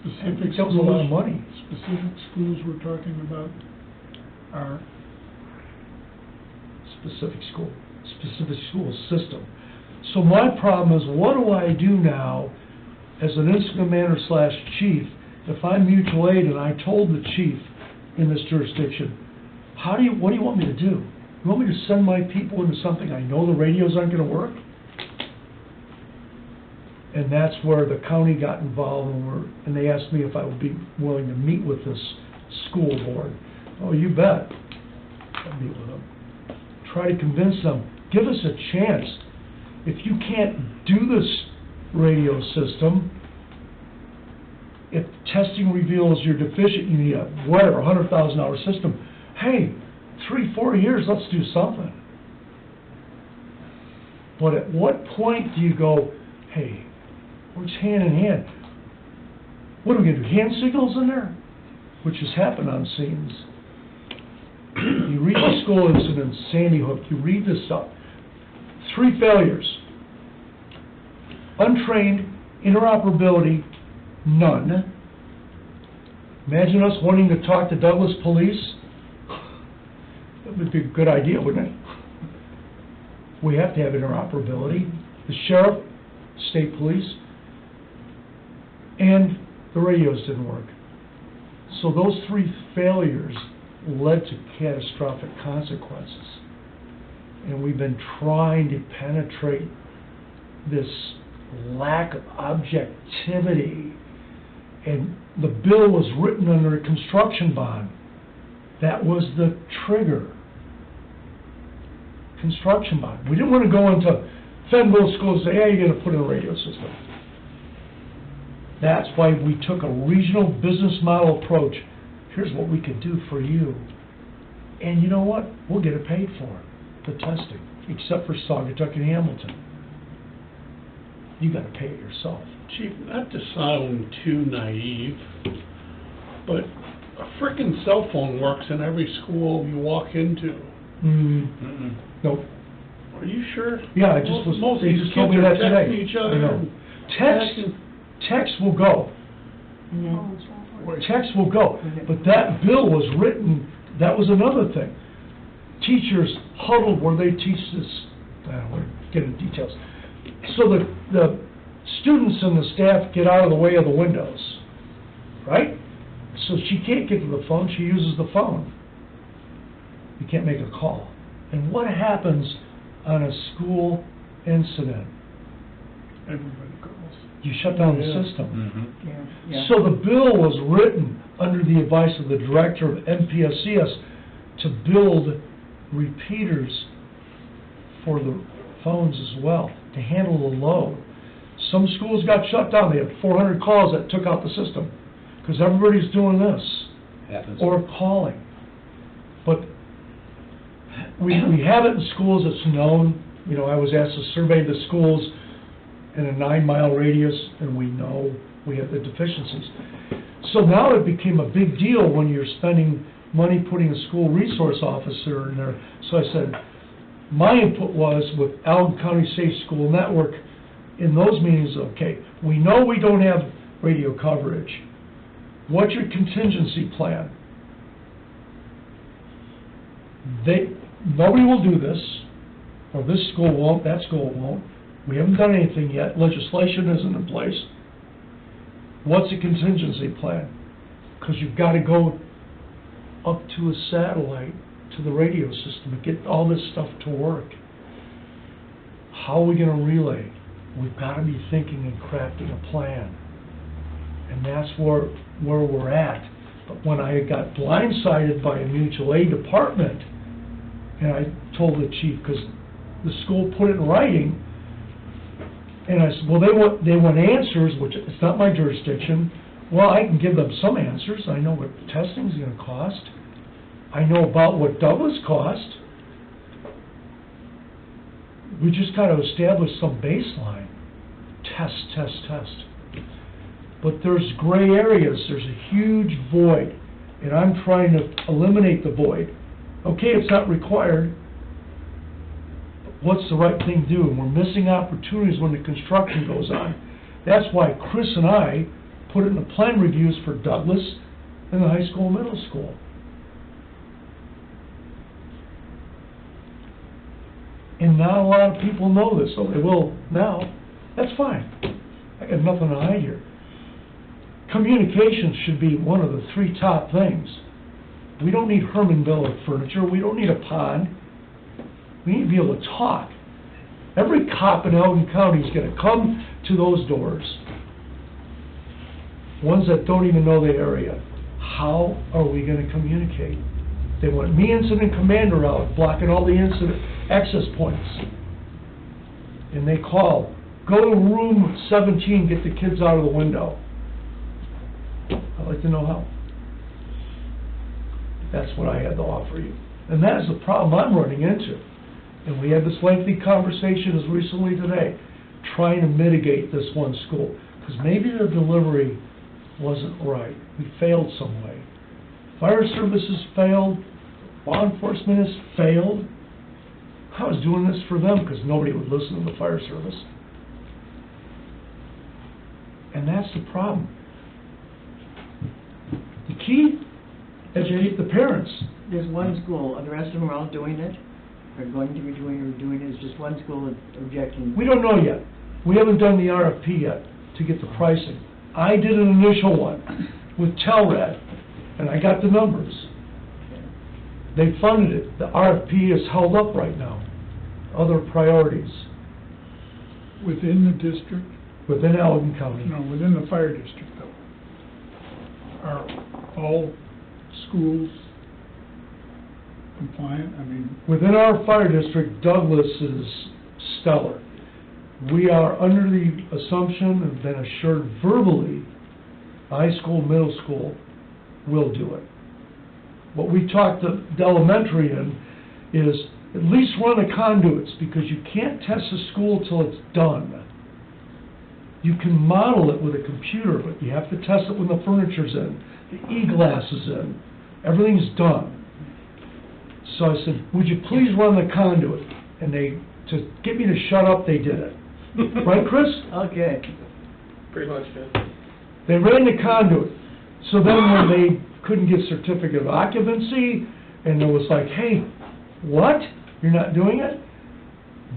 Speaker 4: Specific
Speaker 6: That was a lot of money.
Speaker 4: Specific schools we're talking about are,
Speaker 6: Specific school system. So my problem is, what do I do now as an incident commander / chief if I'm mutual aid and I told the chief in this jurisdiction, what do you want me to do? You want me to send my people into something I know the radios aren't gonna work? And that's where the county got involved, and they asked me if I would be willing to meet with this school board. Oh, you bet. I'll meet with them. Try to convince them, give us a chance. If you can't do this radio system, if testing reveals you're deficient, you need a whatever, $100,000 system, hey, 3-4 years, let's do something. But at what point do you go, hey, works hand in hand? What are we gonna do, hand signals in there? Which has happened on scenes. You read the school incident, Sandy Hook, you read this stuff. 3 failures. Untrained, interoperability, none. Imagine us wanting to talk to Douglas police. That would be a good idea, wouldn't it? We have to have interoperability. The sheriff, state police, and the radios didn't work. So those 3 failures led to catastrophic consequences. And we've been trying to penetrate this lack of objectivity. And the bill was written under a construction bond. That was the trigger. Construction bond. We didn't want to go into Fenville schools and say, hey, you got to put in a radio system. That's why we took a regional business model approach. Here's what we could do for you. And you know what? We'll get it paid for, the testing, except for Saugatuck and Hamilton. You got to pay it yourself.
Speaker 2: Chief, not to sound too naive, but a frickin' cell phone works in every school you walk into.
Speaker 6: Nope.
Speaker 2: Are you sure?
Speaker 6: Yeah, I just was,
Speaker 2: Most of
Speaker 6: they
Speaker 2: these
Speaker 6: just told me
Speaker 2: kids
Speaker 6: that
Speaker 2: are
Speaker 6: today.
Speaker 2: texting each
Speaker 6: I
Speaker 2: other.
Speaker 6: know.
Speaker 2: and
Speaker 6: Text will go. Text will go. But that bill was written, that was another thing. Teachers huddled where they teach this, we're getting details. So the students and the staff get out of the way of the windows, right? So she can't get to the phone, she uses the phone. You can't make a call. And what happens on a school incident?
Speaker 2: Everybody calls.
Speaker 6: You shut down the
Speaker 2: Yeah.
Speaker 6: system.
Speaker 7: Yeah.
Speaker 6: So the bill was written under the advice of the director of MPSCS to build repeaters for the phones as well, to handle the load. Some schools got shut down. They had 400 calls that took out the system because everybody's doing this
Speaker 3: Happens.
Speaker 6: or calling. But we have it in schools, it's known. You know, I was asked to survey the schools in a 9-mile radius, and we know we have the deficiencies. So now it became a big deal when you're spending money putting a school resource officer in there. So I said, my input was with Allen County Safe School Network, in those meetings, okay, we know we don't have radio coverage. What's your contingency plan? Nobody will do this, or this school won't, that school won't. We haven't done anything yet. Legislation isn't in place. What's a contingency plan? Because you've got to go up to a satellite, to the radio system, and get all this stuff to work. How are we going to relay? We've got to be thinking and crafting a plan. And that's where we're at. But when I got blindsided by a mutual aid department, and I told the chief, because the school put it in writing, and I said, well, they want answers, which it's not my jurisdiction. Well, I can give them some answers. I know what testing's going to cost. I know about what Douglas cost. We just got to establish some baseline. Test. But there's gray areas. There's a huge void, and I'm trying to eliminate the void. Okay, it's not required. What's the right thing to do? And we're missing opportunities when the construction goes on. That's why Chris and I put it in the plan reviews for Douglas and the high school, middle school. And not a lot of people know this, so they will now. That's fine. I got nothing to hide here. Communications should be one of the 3 top things. We don't need Hermanville furniture. We don't need a pond. We need to be able to talk. Every cop in Elgin County is gonna come to those doors, ones that don't even know the area. How are we gonna communicate? They want me, incident commander, out blocking all the incident access points. And they call, go to room 17, get the kids out of the window. I'd like to know how. That's what I had to offer you. And that is the problem I'm running into. And we had this lengthy conversation as recently today, trying to mitigate this one school. Because maybe the delivery wasn't right. We failed some way. Fire services failed, law enforcement has failed. I was doing this for them because nobody would listen to the fire service. And that's the problem. The key, educate the parents.
Speaker 7: There's one school, and the rest of them are all doing it, or going to be doing it, or doing it, it's just one school that's objecting.
Speaker 6: We don't know yet. We haven't done the RFP yet to get the pricing. I did an initial one with Telred, and I got the numbers. They funded it. The RFP is held up right now. Other priorities
Speaker 4: Within the district,
Speaker 6: within Elgin County.
Speaker 4: no, within the fire district though, are all schools compliant? I mean,
Speaker 6: Within our fire district, Douglas is stellar. We are under the assumption and been assured verbally, high school, middle school will do it. What we talked to the elementary in is at least run the conduits, because you can't test a school till it's done. You can model it with a computer, but you have to test it when the furniture's in, the e-glass is in, everything's done. So I said, would you please run the conduit? And they, to get me to shut up, they did it. Right, Chris?
Speaker 7: Okay.
Speaker 5: Pretty much, yeah.
Speaker 6: They ran the conduit. So then when they couldn't get certificate of occupancy, and it was like, hey, what? You're not doing it?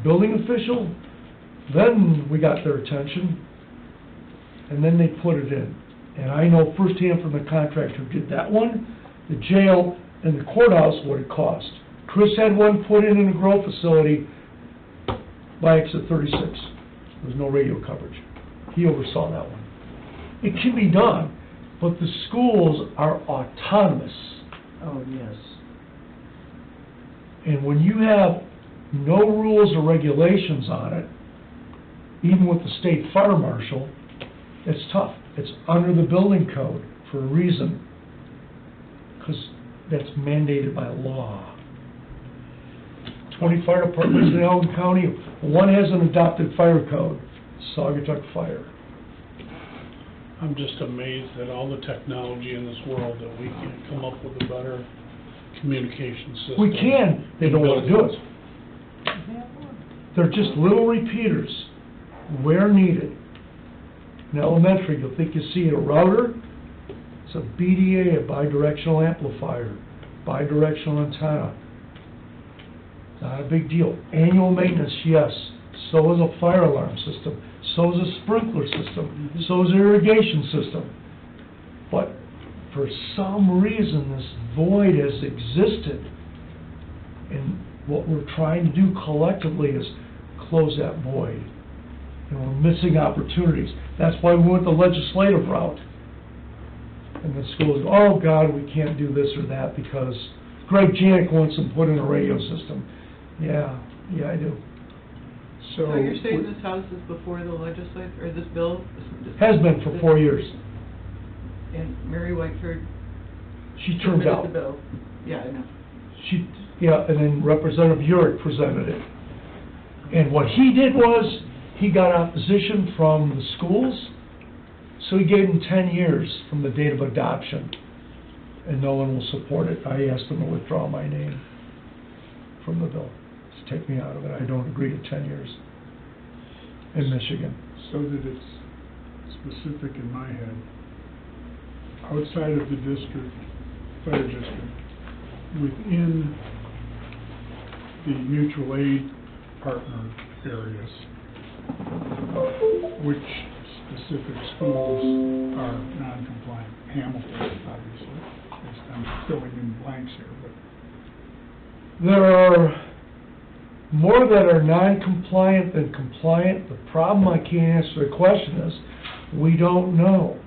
Speaker 6: Building official? Then we got their attention, and then they put it in. And I know firsthand from the contractor who did that one, the jail and the courthouse, what it cost. Chris had one put in a grow facility by exit 36. There was no radio coverage. He oversaw that one. It can be done, but the schools are autonomous.
Speaker 7: Oh, yes.
Speaker 6: And when you have no rules or regulations on it, even with the state fire marshal, it's tough. It's under the building code for a reason, because that's mandated by law. 20 fire departments in Elgin County, one has an adopted fire code, Saugatuck Fire.
Speaker 2: I'm just amazed at all the technology in this world that we can't come up with a better communication system.
Speaker 6: We can, they don't want to do it. They're just little repeaters where needed. In elementary, you'll think you see a router. It's a BDA, a bidirectional amplifier, bidirectional antenna. Not a big deal. Annual maintenance, yes. So is a fire alarm system. So is a sprinkler system. So is an irrigation system. But for some reason, this void has existed. And what we're trying to do collectively is close that void. And we're missing opportunities. That's why we went the legislative route. And the schools go, oh God, we can't do this or that because Greg Janik wants them put in a radio system. Yeah, I do.
Speaker 8: So you're saying this house is before the legislature, or this bill?
Speaker 6: Has been for 4 years.
Speaker 8: And Mary Whiteford
Speaker 6: She turned
Speaker 8: submitted
Speaker 6: out.
Speaker 8: the bill? Yeah, I know.
Speaker 6: And then Representative Urick presented it. And what he did was, he got opposition from the schools, so he gave them 10 years from the date of adoption, and no one will support it. I asked them to withdraw my name from the bill, to take me out of it. I don't agree to 10 years in Michigan.
Speaker 4: so that it's specific in my head, outside of the district, fire district, within the mutual aid partner areas, which specific schools are non-compliant? Hamilton, obviously. I'm filling in blanks here, but
Speaker 6: There are more that are non-compliant than compliant. The problem, I can't answer the question, is we don't know.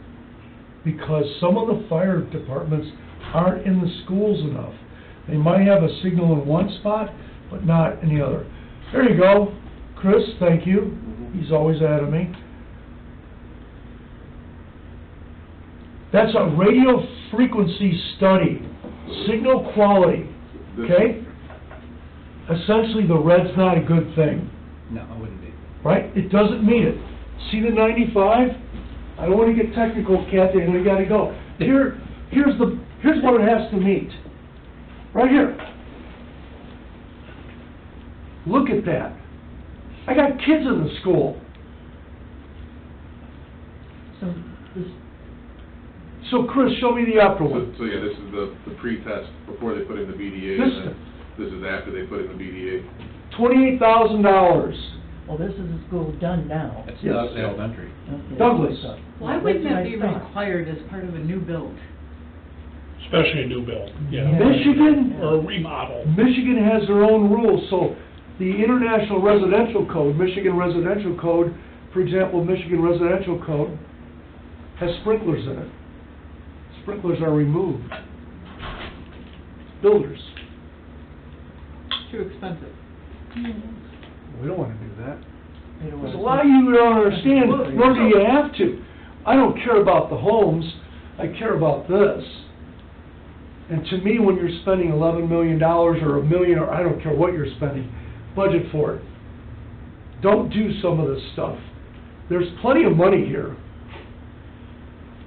Speaker 6: Because some of the fire departments aren't in the schools enough. They might have a signal in one spot, but not in the other. There you go, Chris, thank you. He's always ahead of me. That's a radio frequency study, signal quality, okay? Essentially, the red's not a good thing,
Speaker 3: No, I wouldn't be.
Speaker 6: right? It doesn't mean it. See the 95? I don't want to get technical, Kathy, I know you gotta go. Here's what it has to meet. Right here. Look at that. I got kids in the school.
Speaker 7: So this,
Speaker 6: So Chris, show me the upper one.
Speaker 5: So yeah, this is the pre-test before they put in the BDA,
Speaker 6: This-
Speaker 5: and then this is after they put in the BDA.
Speaker 6: $28,000.
Speaker 7: well, this is a school done now.
Speaker 3: That's
Speaker 6: Yes.
Speaker 3: not elementary.
Speaker 7: Okay,
Speaker 6: Douglas.
Speaker 7: that's what I thought.
Speaker 8: Why
Speaker 7: That's
Speaker 8: wouldn't
Speaker 7: what
Speaker 8: that
Speaker 7: I
Speaker 8: be
Speaker 7: thought.
Speaker 8: required as part of a new build?
Speaker 2: Especially a new build, yeah.
Speaker 6: Michigan,
Speaker 2: Or a remodel.
Speaker 6: Michigan has their own rules, so the International Residential Code, Michigan Residential Code, for example, Michigan Residential Code has sprinklers in it. Sprinklers are removed. Builders,
Speaker 8: Too expensive.
Speaker 6: we don't wanna do that.
Speaker 7: They don't
Speaker 6: There's a
Speaker 7: want
Speaker 6: lot
Speaker 7: to-
Speaker 6: of you don't understand, nor do you have to. I don't care about the homes, I care about this. And to me, when you're spending $11 million or $1 million, or I don't care what you're spending, budget for it. Don't do some of this stuff. There's plenty of money here.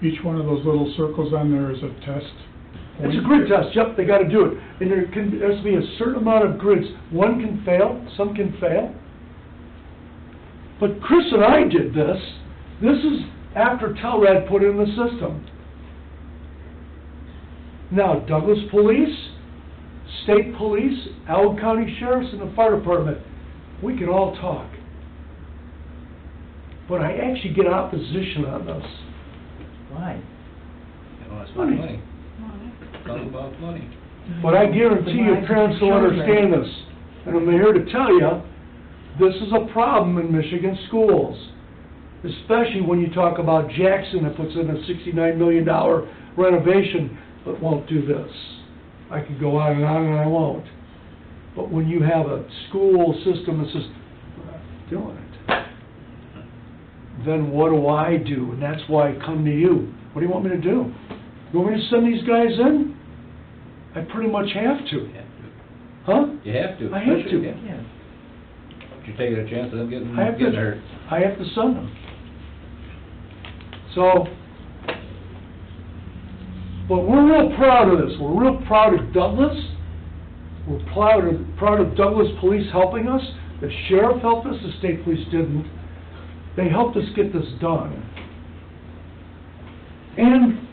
Speaker 4: Each one of those little circles on there is a test.
Speaker 6: It's a grid test, yep, they gotta do it. And there's to be a certain amount of grids. One can fail, some can fail. But Chris and I did this. This is after Telrad put it in the system. Now, Douglas Police, State Police, Allen County Sheriffs, and the Fire Department, we can all talk. But I actually get opposition on this.
Speaker 7: Why?
Speaker 3: You know, it's
Speaker 6: Money.
Speaker 3: money. It's all about money.
Speaker 6: But I guarantee you, parents will understand this. And I'm here to tell you, this is a problem in Michigan schools. Especially when you talk about Jackson that puts in a $69 million renovation, but won't do this. I could go on and I won't. But when you have a school system that says, we're not doing it, then what do I do? And that's why I come to you. What do you want me to do? You want me to send these guys in? I pretty much have to.
Speaker 3: You have to.
Speaker 6: Huh?
Speaker 3: You have to.
Speaker 6: I have
Speaker 3: especially,
Speaker 6: to.
Speaker 3: yeah.
Speaker 7: Yeah.
Speaker 3: You're taking a chance of them getting
Speaker 6: I have
Speaker 3: hurt.
Speaker 6: to, I have to send them. So, but we're real proud of this. We're real proud of Douglas. We're proud of Douglas Police helping us. The sheriff helped us, the state police didn't. They helped us get this done. And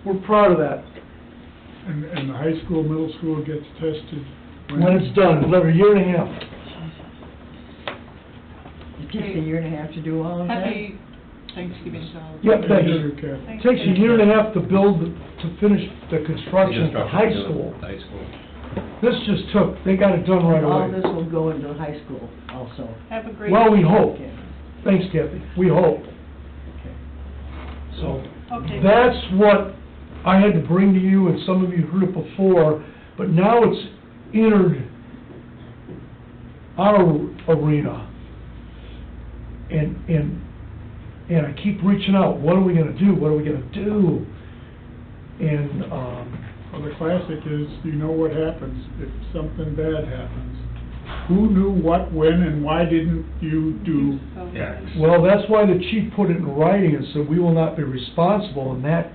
Speaker 6: we're proud of that.
Speaker 4: And the high school, middle school gets tested
Speaker 6: When it's done, another year and a half.
Speaker 7: It takes a year and a half to do all of that?
Speaker 8: Happy Thanksgiving to all.
Speaker 6: Yep, thank you.
Speaker 4: Okay.
Speaker 6: It takes a year and a half to build, to finish the construction for high
Speaker 3: to
Speaker 6: school.
Speaker 3: High school.
Speaker 6: This just took, they got it done right
Speaker 7: All
Speaker 6: away.
Speaker 7: this will go into high school also.
Speaker 1: Have a great.
Speaker 6: Well, we hope.
Speaker 7: Okay.
Speaker 6: Thanks, Kathy. We hope. So,
Speaker 1: Okay.
Speaker 6: that's what I had to bring to you, and some of you heard it before, but now it's entered our arena. And I keep reaching out, what are we gonna do? What are we gonna do? And,
Speaker 4: Well, the classic is, you know what happens if something bad happens. Who knew what, when, and why didn't you do X?
Speaker 6: well, that's why the chief put it in writing and said, we will not be responsible, and that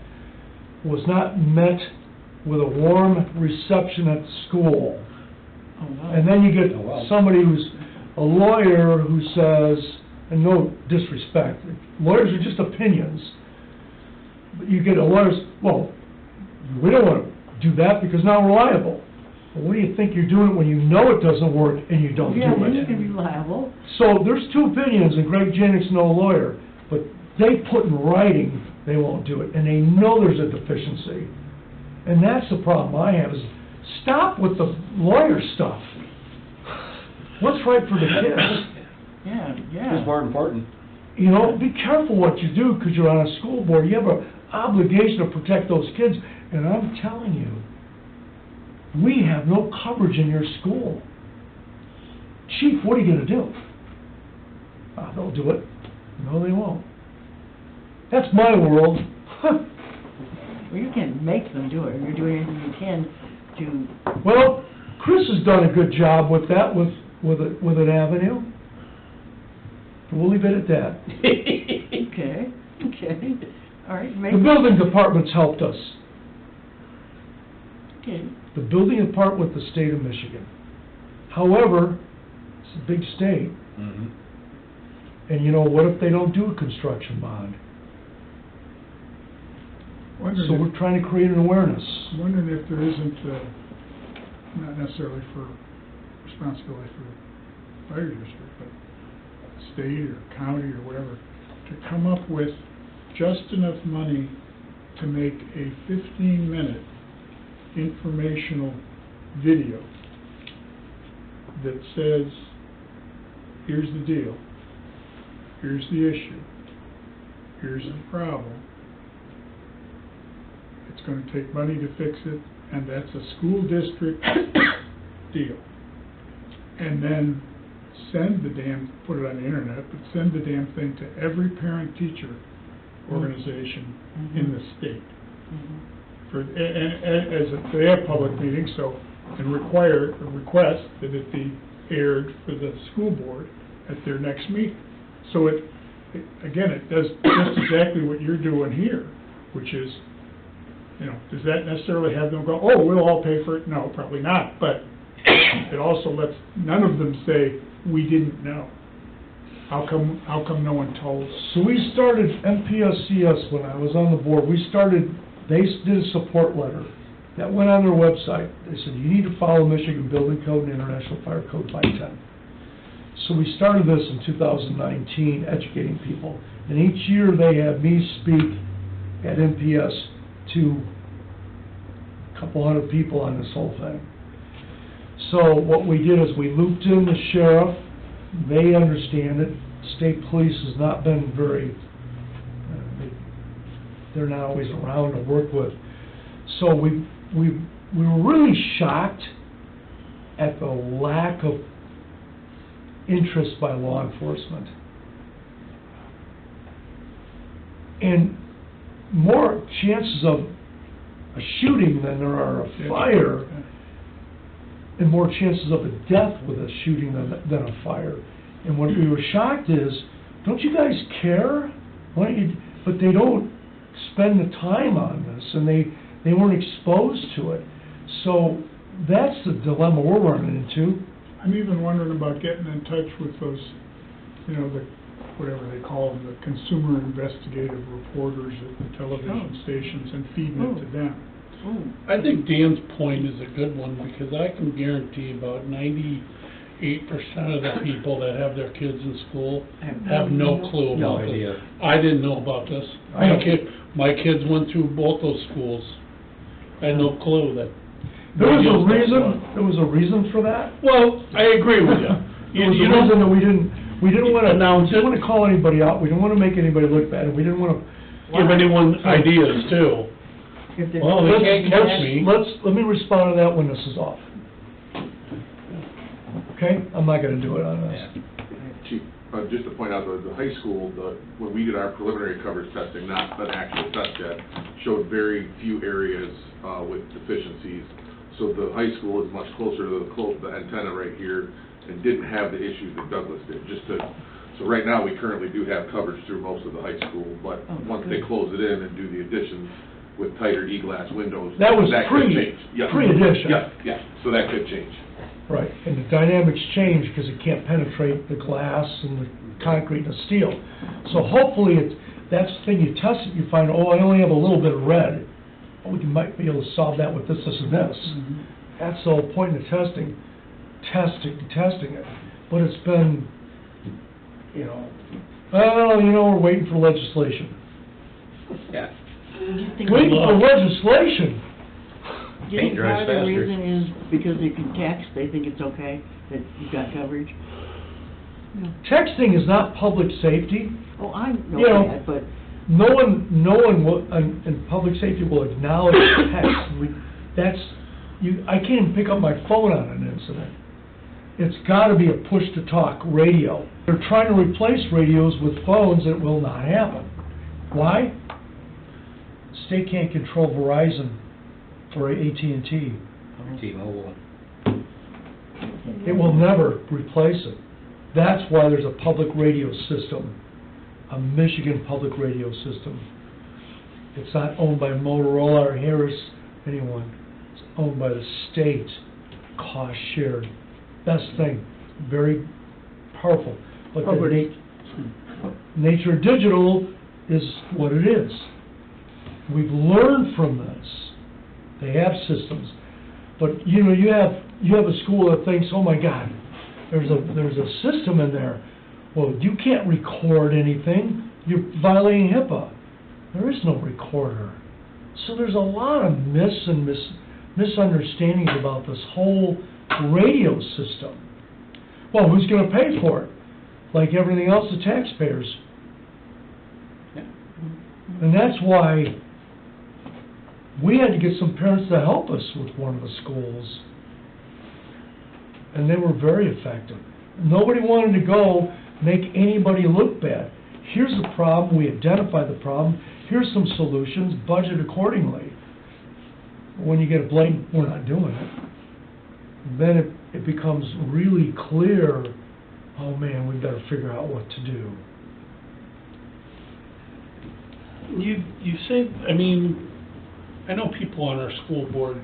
Speaker 6: was not met with a warm reception at the school.
Speaker 7: Oh, wow.
Speaker 6: And then you get
Speaker 3: Oh, wow.
Speaker 6: somebody who's a lawyer who says, and no disrespect, lawyers are just opinions, but you get a lawyer's, well, we don't want to do that because now we're liable. Well, what do you think you're doing when you know it doesn't work and you don't
Speaker 7: Yeah,
Speaker 6: do
Speaker 7: then you
Speaker 6: it?
Speaker 7: can be liable.
Speaker 6: So there's two opinions, and Greg Janik's no lawyer, but they put in writing they won't do it, and they know there's a deficiency. And that's the problem I have, is stop with the lawyer stuff. what's right for the kids.
Speaker 7: Yeah,
Speaker 3: It's
Speaker 7: yeah.
Speaker 3: more important.
Speaker 6: You know, be careful what you do, because you're on a school board. You have an obligation to protect those kids, and I'm telling you, we have no coverage in your school. Chief, what are you gonna do? They'll do it. No, they won't. That's my world.
Speaker 7: Well, you can't make them do it, you're doing anything you can to,
Speaker 6: Well, Chris has done a good job with that, with an avenue. We'll leave it at that.
Speaker 7: okay, all right, make.
Speaker 6: The building department's helped us.
Speaker 7: Okay,
Speaker 6: The building department with the state of Michigan. However, it's a big state,
Speaker 3: Mm-hmm.
Speaker 6: and you know, what if they don't do a construction bond? So we're trying to create an awareness.
Speaker 4: Wondering if there isn't, not necessarily for responsibility for the fire district, but state or county or whatever, to come up with just enough money to make a 15-minute informational video that says, here's the deal, here's the issue, here's the problem, it's gonna take money to fix it, and that's a school district deal. And then send the damn, put it on the internet, but send the damn thing to every parent-teacher organization in the state. For, as they have public meetings, so, and request that it be aired for the school board at their next meeting. So again, it does just exactly what you're doing here, which is, you know, does that necessarily have them go, oh, we'll all pay for it? No, probably not, but it also lets none of them say, we didn't know. How come no one told us?
Speaker 6: So we started MPSCS when I was on the board. They did a support letter that went on their website. They said, you need to follow Michigan Building Code and International Fire Code 510. So we started this in 2019, educating people. And each year they have me speak at MPS to a couple hundred people on this whole thing. So what we did is we looped in the sheriff. They understand it. State police has not been very, they're not always around to work with. So we were really shocked at the lack of interest by law enforcement. And more chances of a shooting than there are a fire, and more chances of a death with a shooting than a fire. And what we were shocked is, don't you guys care? Why don't you? But they don't spend the time on this, and they weren't exposed to it. So that's the dilemma we're running into.
Speaker 4: I'm even wondering about getting in touch with those, you know, the, whatever they call them, the consumer investigative reporters at the television stations, and feeding it to them.
Speaker 2: I think Dan's point is a good one, because I can guarantee about 98% of the people that have their kids in school have no clue
Speaker 3: No
Speaker 2: about
Speaker 3: idea.
Speaker 2: this. I didn't know about this. My kids went through both those schools. I had no clue that.
Speaker 6: There was a reason for that.
Speaker 2: Well, I agree with you.
Speaker 6: There was a reason that we didn't want to announce, we didn't want to call anybody out, we didn't want to make anybody look bad, and we didn't want to
Speaker 2: Give anyone ideas too.
Speaker 7: if there's.
Speaker 2: Well, they can't catch me.
Speaker 6: Let me respond to that when this is off. Okay? I'm not gonna do it on this.
Speaker 5: Chief, just to point out, the high school, when we did our preliminary coverage testing, not an actual test yet, showed very few areas with deficiencies. So the high school is much closer to the antenna right here, and didn't have the issues that Douglas did. So right now, we currently do have coverage through most of the high school, but once they close it in and do the additions with tighter E-glass windows,
Speaker 6: That was
Speaker 5: could change. Yeah.
Speaker 6: pre-addition.
Speaker 5: Yeah, so that could change.
Speaker 6: Right, and the dynamics change because it can't penetrate the glass and the concrete and the steel. So hopefully, that's the thing, you test it, you find, oh, I only have a little bit of red. Oh, you might be able to solve that with this, this, and this. That's the whole point of testing it. But it's been, you know, we're waiting for legislation.
Speaker 3: Yeah.
Speaker 6: Waiting for legislation?
Speaker 7: Do you think
Speaker 3: dries
Speaker 7: part of the
Speaker 3: faster.
Speaker 7: reason is because they can text, they think it's okay, that you've got coverage?
Speaker 6: Texting is not public safety.
Speaker 7: Oh, I
Speaker 6: You
Speaker 7: know
Speaker 6: know,
Speaker 7: that, but
Speaker 6: No one will, in public safety will acknowledge text. I can't even pick up my phone on an incident. It's gotta be a push-to-talk radio. They're trying to replace radios with phones, it will not happen. Why? State can't control Verizon for AT&T.
Speaker 3: T-Mobile.
Speaker 6: It will never replace it. That's why there's a public radio system, a Michigan public radio system. It's not owned by Motorola or Harris, anyone. It's owned by the state, cost shared. Best thing, very powerful. But the nature of digital is what it is. We've learned from this. They have systems. But, you know, you have a school that thinks, oh my God, there's a system in there. Well, you can't record anything. You're violating HIPAA. There is no recorder. So there's a lot of misunderstandings about this whole radio system. Well, who's going to pay for it? Like everything else, the taxpayers.
Speaker 3: Yeah.
Speaker 6: And that's why we had to get some parents to help us with one of the schools. And they were very effective. Nobody wanted to go make anybody look bad. Here's the problem, we identify the problem, here's some solutions, budget accordingly. When you get a blame, we're not doing it, then it becomes really clear, oh man, we better figure out what to do.
Speaker 2: You say, I mean, I know people on our school board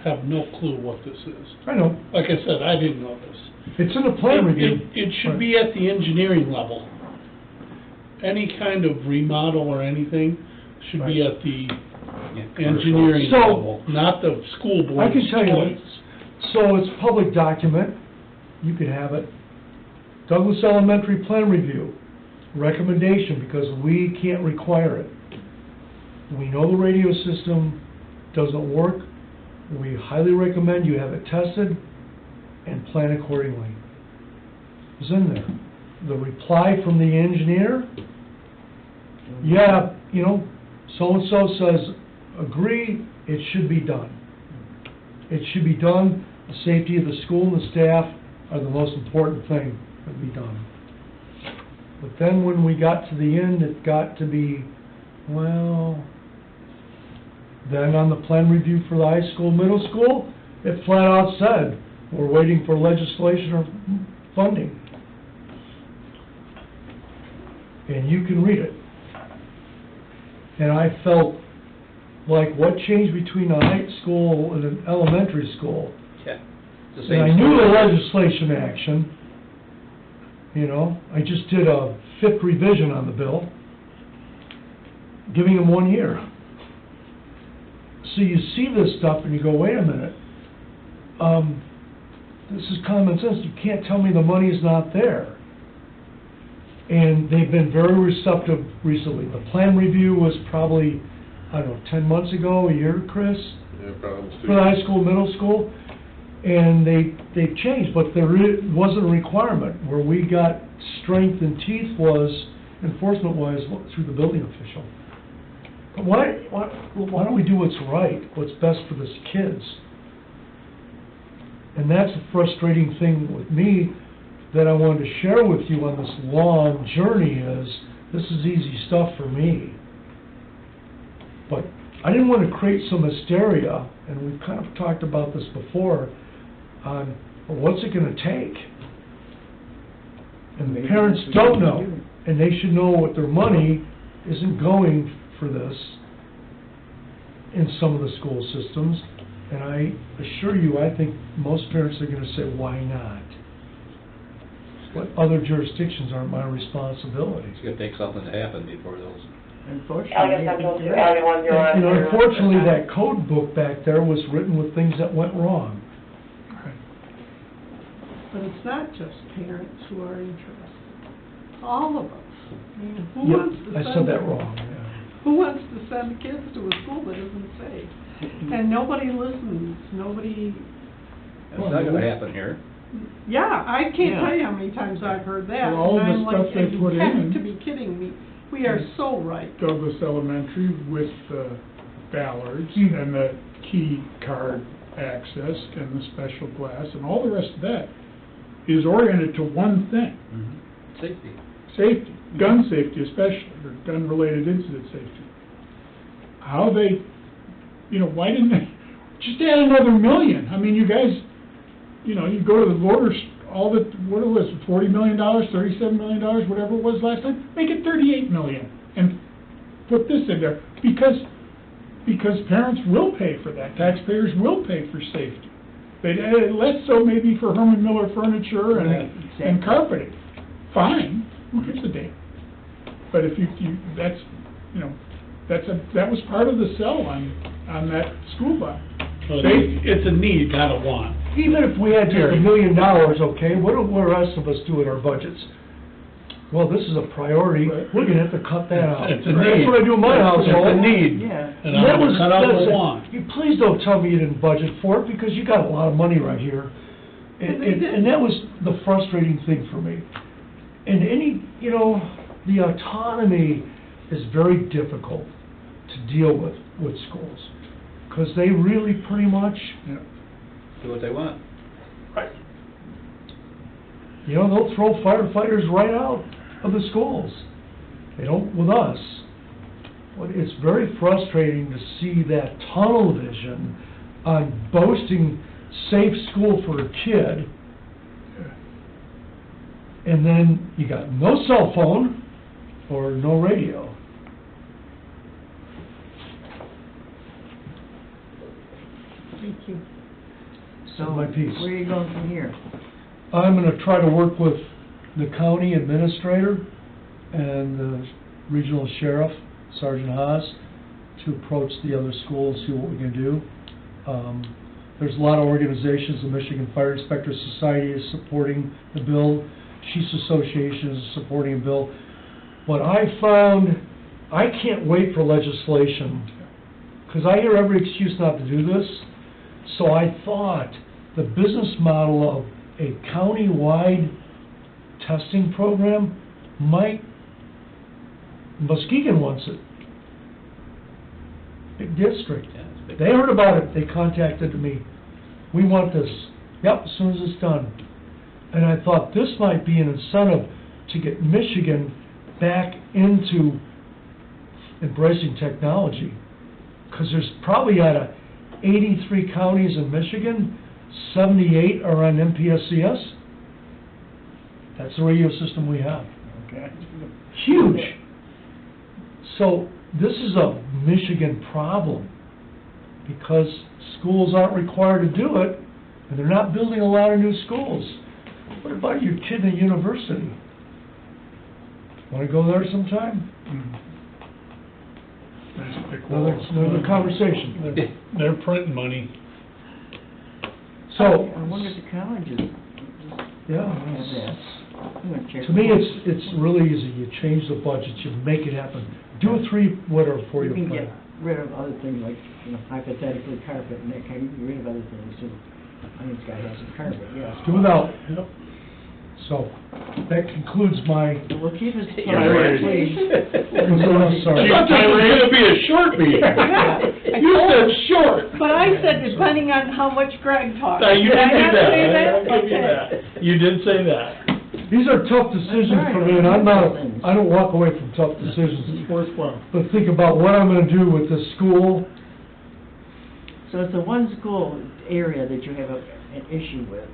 Speaker 2: have no clue what this is.
Speaker 6: I know.
Speaker 2: Like I said, I didn't know this.
Speaker 6: It's in the plan review.
Speaker 2: It should be at the engineering level. Any kind of remodel or anything should be at the engineering
Speaker 6: So-
Speaker 2: level, not the school board.
Speaker 6: I can tell you, so it's a public document, you could have it. Douglas Elementary Plan Review, recommendation, because we can't require it. We know the radio system doesn't work, we highly recommend you have it tested and plan accordingly. It's in there. The reply from the engineer, yeah, you know, so-and-so says, agree, it should be done. It should be done, the safety of the school and the staff are the most important thing that be done. But then when we got to the end, it got to be, well, then on the plan review for the high school, middle school, it flat out said, we're waiting for legislation or funding. And you can read it. And I felt like what changed between a high school and an elementary school?
Speaker 3: Yeah. It's the
Speaker 6: And
Speaker 3: same
Speaker 6: I knew the
Speaker 3: story.
Speaker 6: legislation action, you know, I just did a 5th revision on the bill, giving them 1 year. So you see this stuff and you go, wait a minute, this is common sense, you can't tell me the money's not there. And they've been very receptive recently. The plan review was probably, I don't know, 10 months ago, a year, Chris?
Speaker 5: Yeah, probably.
Speaker 6: For the high school, middle school, and they've changed, but there wasn't a requirement. Where we got strength and teeth was, enforcement-wise, through the building official. But why don't we do what's right, what's best for the kids? And that's the frustrating thing with me that I wanted to share with you on this long journey is, this is easy stuff for me. But I didn't want to create some hysteria, and we've kind of talked about this before, on well, what's it going to take? And the parents don't know, and they should know what their money isn't going for this in some of the school systems. And I assure you, I think most parents are going to say, why not? What other jurisdictions aren't my responsibility?
Speaker 3: It's gonna take something to happen before those.
Speaker 7: Unfortunately,
Speaker 6: You know, unfortunately, that code book back there was written with things that went wrong.
Speaker 1: But it's not just parents who are interested. All of us. I mean, who
Speaker 6: Yep,
Speaker 1: wants to
Speaker 6: I
Speaker 1: send
Speaker 6: said that
Speaker 1: their-
Speaker 6: wrong, yeah.
Speaker 1: Who wants to send kids to a school that isn't safe? and nobody listens, nobody,
Speaker 3: It's not gonna happen here.
Speaker 1: yeah, I can't
Speaker 7: Yeah.
Speaker 1: tell you how many times I've heard that.
Speaker 4: Well, all
Speaker 1: and
Speaker 4: the
Speaker 1: I'm like,
Speaker 4: stuff they
Speaker 1: you
Speaker 4: put
Speaker 1: have
Speaker 4: in-
Speaker 1: to be kidding me. We are so right.
Speaker 4: Douglas Elementary with the ballards and the key card access and the special glass and all the rest of that is oriented to one thing,
Speaker 3: Safety.
Speaker 4: safety, gun safety especially, or gun-related incident safety. How they, you know, why didn't they, just add another million? I mean, you guys, you know, you go to the voters, all the, what it was, $40 million, $37 million, whatever it was last time, make it 38 million and put this in there, because parents will pay for that, taxpayers will pay for safety. They, less so maybe for Herman Miller Furniture
Speaker 7: Right,
Speaker 4: and
Speaker 7: exactly.
Speaker 4: carpeting. Fine, who gives a damn? But if you, that's, you know, that was part of the sell on that school bus.
Speaker 2: So it's a need, not a want.
Speaker 6: Even if we had just $1 million, okay, what do the rest of us do in our budgets? Well, this is a priority,
Speaker 4: Right.
Speaker 6: we're gonna have to cut that out.
Speaker 2: It's a
Speaker 6: That's
Speaker 2: need.
Speaker 6: what I do in my household.
Speaker 2: It's a need.
Speaker 7: Yeah.
Speaker 2: And I'm gonna cut out the want.
Speaker 6: Please don't tell me you didn't budget for it, because you got a lot of money right here. And that was the frustrating thing for me. And you know, the autonomy is very difficult to deal with schools, because they really pretty much,
Speaker 3: Do what they want.
Speaker 6: you know, they'll throw firefighters right out of the schools. They don't with us. But it's very frustrating to see that tunnel vision on boasting safe school for a kid, and then you got no cell phone or no radio.
Speaker 1: Thank you.
Speaker 7: So,
Speaker 6: My piece.
Speaker 7: where are you going from here?
Speaker 6: I'm gonna try to work with the county administrator and the regional sheriff, Sergeant Haas, to approach the other schools, see what we can do. There's a lot of organizations, the Michigan Fire Inspector Society is supporting the bill, Chiefs Association is supporting a bill. What I found, I can't wait for legislation, because I hear every excuse not to do this. So I thought the business model of a county-wide testing program might, Muskegon wants it. Big district.
Speaker 3: Yeah, it's big.
Speaker 6: They heard about it, they contacted me. We want this. Yep, as soon as it's done. And I thought this might be an incentive to get Michigan back into embracing technology. Because there's probably out of 83 counties in Michigan, 78 are on MPSCS. That's the radio system we have.
Speaker 7: Okay.
Speaker 6: Huge. So this is a Michigan problem, because schools aren't required to do it, and they're not building a lot of new schools. What about your kid in a university? Want to go there sometime?
Speaker 4: Nice big
Speaker 6: Another
Speaker 4: walls.
Speaker 6: conversation.
Speaker 2: They're printing money.
Speaker 6: So,
Speaker 7: I wonder if the colleges
Speaker 6: yeah.
Speaker 7: have that. I'm gonna check.
Speaker 6: To me, it's really easy. You change the budget, you make it happen. Do a 3-whatever for
Speaker 7: You
Speaker 6: your
Speaker 7: can get
Speaker 6: plan.
Speaker 7: rid of other things like, you know, hypothetically carpet and that kind, you can get rid of other things too. I mean, it's gotta have some carpet, yes.
Speaker 6: Do without. So, that concludes my,
Speaker 7: Well, keep us.
Speaker 3: Tirade.
Speaker 7: please.
Speaker 6: I'm sorry.
Speaker 2: I thought this was gonna be a short meeting.
Speaker 1: Yeah.
Speaker 2: You said short.
Speaker 1: But I said depending on how much Greg talks.
Speaker 2: No, you did
Speaker 1: I
Speaker 2: say
Speaker 1: not
Speaker 2: that.
Speaker 1: say that?
Speaker 2: I'll give you
Speaker 1: Okay.
Speaker 2: that. You did say that.
Speaker 6: these are tough decisions for me, and I don't walk away from tough decisions.
Speaker 4: It's worthwhile.
Speaker 6: But think about what I'm gonna do with this school.
Speaker 7: So it's the one school area that you have an issue with,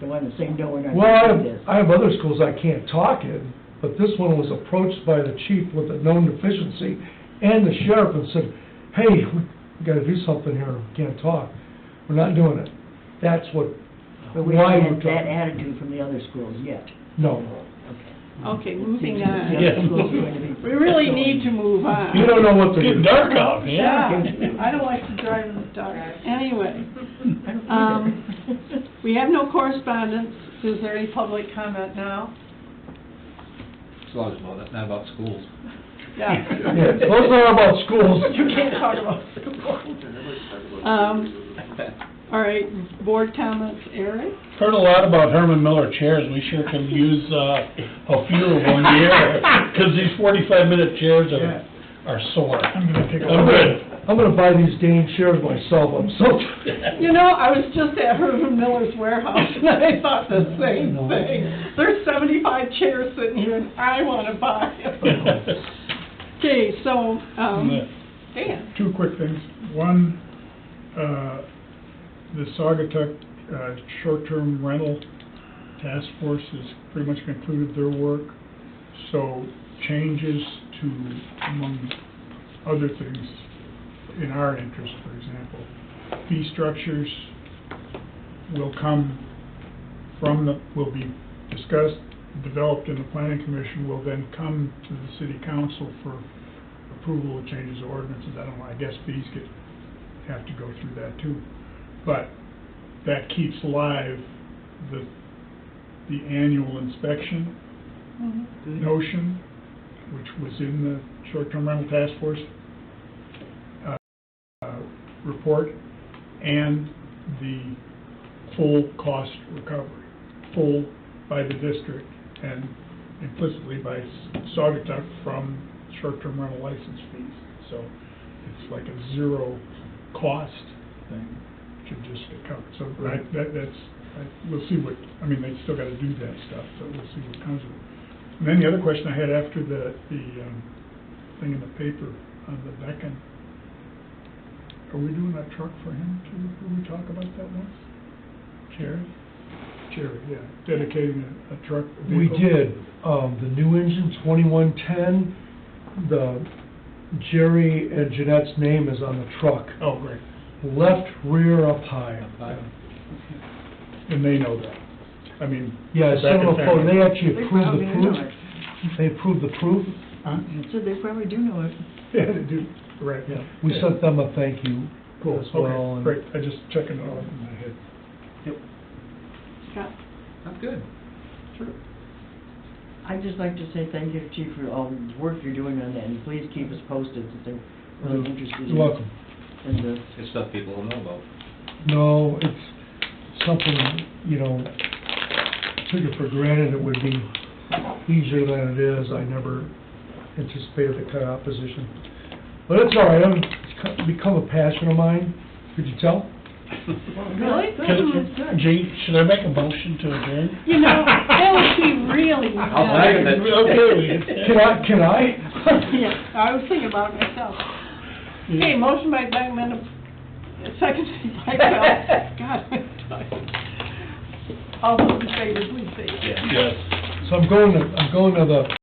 Speaker 7: the one that's saying, no, we're not
Speaker 6: Well,
Speaker 7: gonna do this.
Speaker 6: I have other schools I can't talk in, but this one was approached by the chief with a known deficiency and the sheriff and said, hey, we gotta do something here, we can't talk. We're not doing it. That's what,
Speaker 7: But we
Speaker 6: why
Speaker 7: haven't
Speaker 6: we're
Speaker 7: had that
Speaker 6: talking.
Speaker 7: attitude from the other schools yet.
Speaker 6: No.
Speaker 1: Okay, moving
Speaker 7: The
Speaker 1: on.
Speaker 7: other
Speaker 2: Yeah.
Speaker 7: schools are going to be-
Speaker 1: We really need to move on.
Speaker 6: You don't know what
Speaker 2: It's
Speaker 6: to
Speaker 2: getting
Speaker 6: do.
Speaker 2: dark out, man.
Speaker 1: Yeah, I don't like to drive in the dark. Anyway,
Speaker 7: I don't either.
Speaker 1: we have no correspondence. Is there any public comment now?
Speaker 3: As long as it's not about schools.
Speaker 1: Yeah.
Speaker 6: Yeah, those are about schools.
Speaker 1: You can't talk about schools. All right, board comments, Eric?
Speaker 2: Heard a lot about Herman Miller chairs, we sure could use, a few of them here, 'cause these 45-minute chairs are sore.
Speaker 4: I'm gonna take a
Speaker 2: I'm good.
Speaker 6: I'm gonna buy these dang chairs myself, I'm so.
Speaker 1: You know, I was just at Herman Miller's warehouse, and I thought the same thing. There's 75 chairs sitting here, and I want to buy them. Okay, so, Dan?
Speaker 4: Two quick things. One, the Saugatuck short-term rental task force has pretty much concluded their work. So changes to, among other things, in our interest, for example, fee structures will come from will be discussed, developed in the planning commission, will then come to the city council for approval of changes of ordinances. I don't know, I guess fees have to go through that too. But that keeps alive the annual inspection notion, which was in the short-term rental task force report, and the full cost recovery, full by the district and implicitly by Saugatuck from short-term rental license fees. So it's like a zero cost thing, should just get covered. So we'll see what, I mean, they still gotta do that stuff, so we'll see what comes of it. And then the other question I had after the thing in the paper on the Beacon, are we doing a truck for him too? Did we talk about that once? Jerry, yeah, dedicating a truck vehicle.
Speaker 6: We did, the new engine, 2110, the Jerry and Jeanette's name is on the truck.
Speaker 4: Oh, great.
Speaker 6: Left rear up high.
Speaker 4: And they know that. I mean.
Speaker 6: Yeah, I sent them a photo, they actually
Speaker 7: They
Speaker 6: approved
Speaker 7: probably
Speaker 6: the
Speaker 7: know
Speaker 6: proof.
Speaker 7: it.
Speaker 6: They approved the proof.
Speaker 4: Huh?
Speaker 7: So they probably do know it.
Speaker 4: Yeah, they do, right.
Speaker 6: Yeah, we sent them a thank you
Speaker 4: Cool,
Speaker 6: as well.
Speaker 4: okay,
Speaker 6: and-
Speaker 4: great, I just checking it off in my head.
Speaker 1: Scott?
Speaker 3: That's good.
Speaker 7: I'd just like to say thank you, Chief, for all the work you're doing on that, and please keep us posted, since I'm really interested
Speaker 6: You're welcome.
Speaker 7: in the.
Speaker 3: It's stuff people don't know about.
Speaker 6: No, it's something, you know, took it for granted it would be easier than it is. I never anticipated the kind of opposition. But it's all right, it's become a passion of mine. Could you tell?
Speaker 1: Really?
Speaker 2: Should I make a motion to adjourn?
Speaker 1: You know, that would be really
Speaker 3: I'll second it.
Speaker 2: Okay,
Speaker 6: Can I?
Speaker 1: Yeah, I was thinking about it myself. Okay, motion by Beckman, second by Bell. God, I'm tired. All those in favor, please say yes.
Speaker 2: Yes.
Speaker 6: So I'm going to the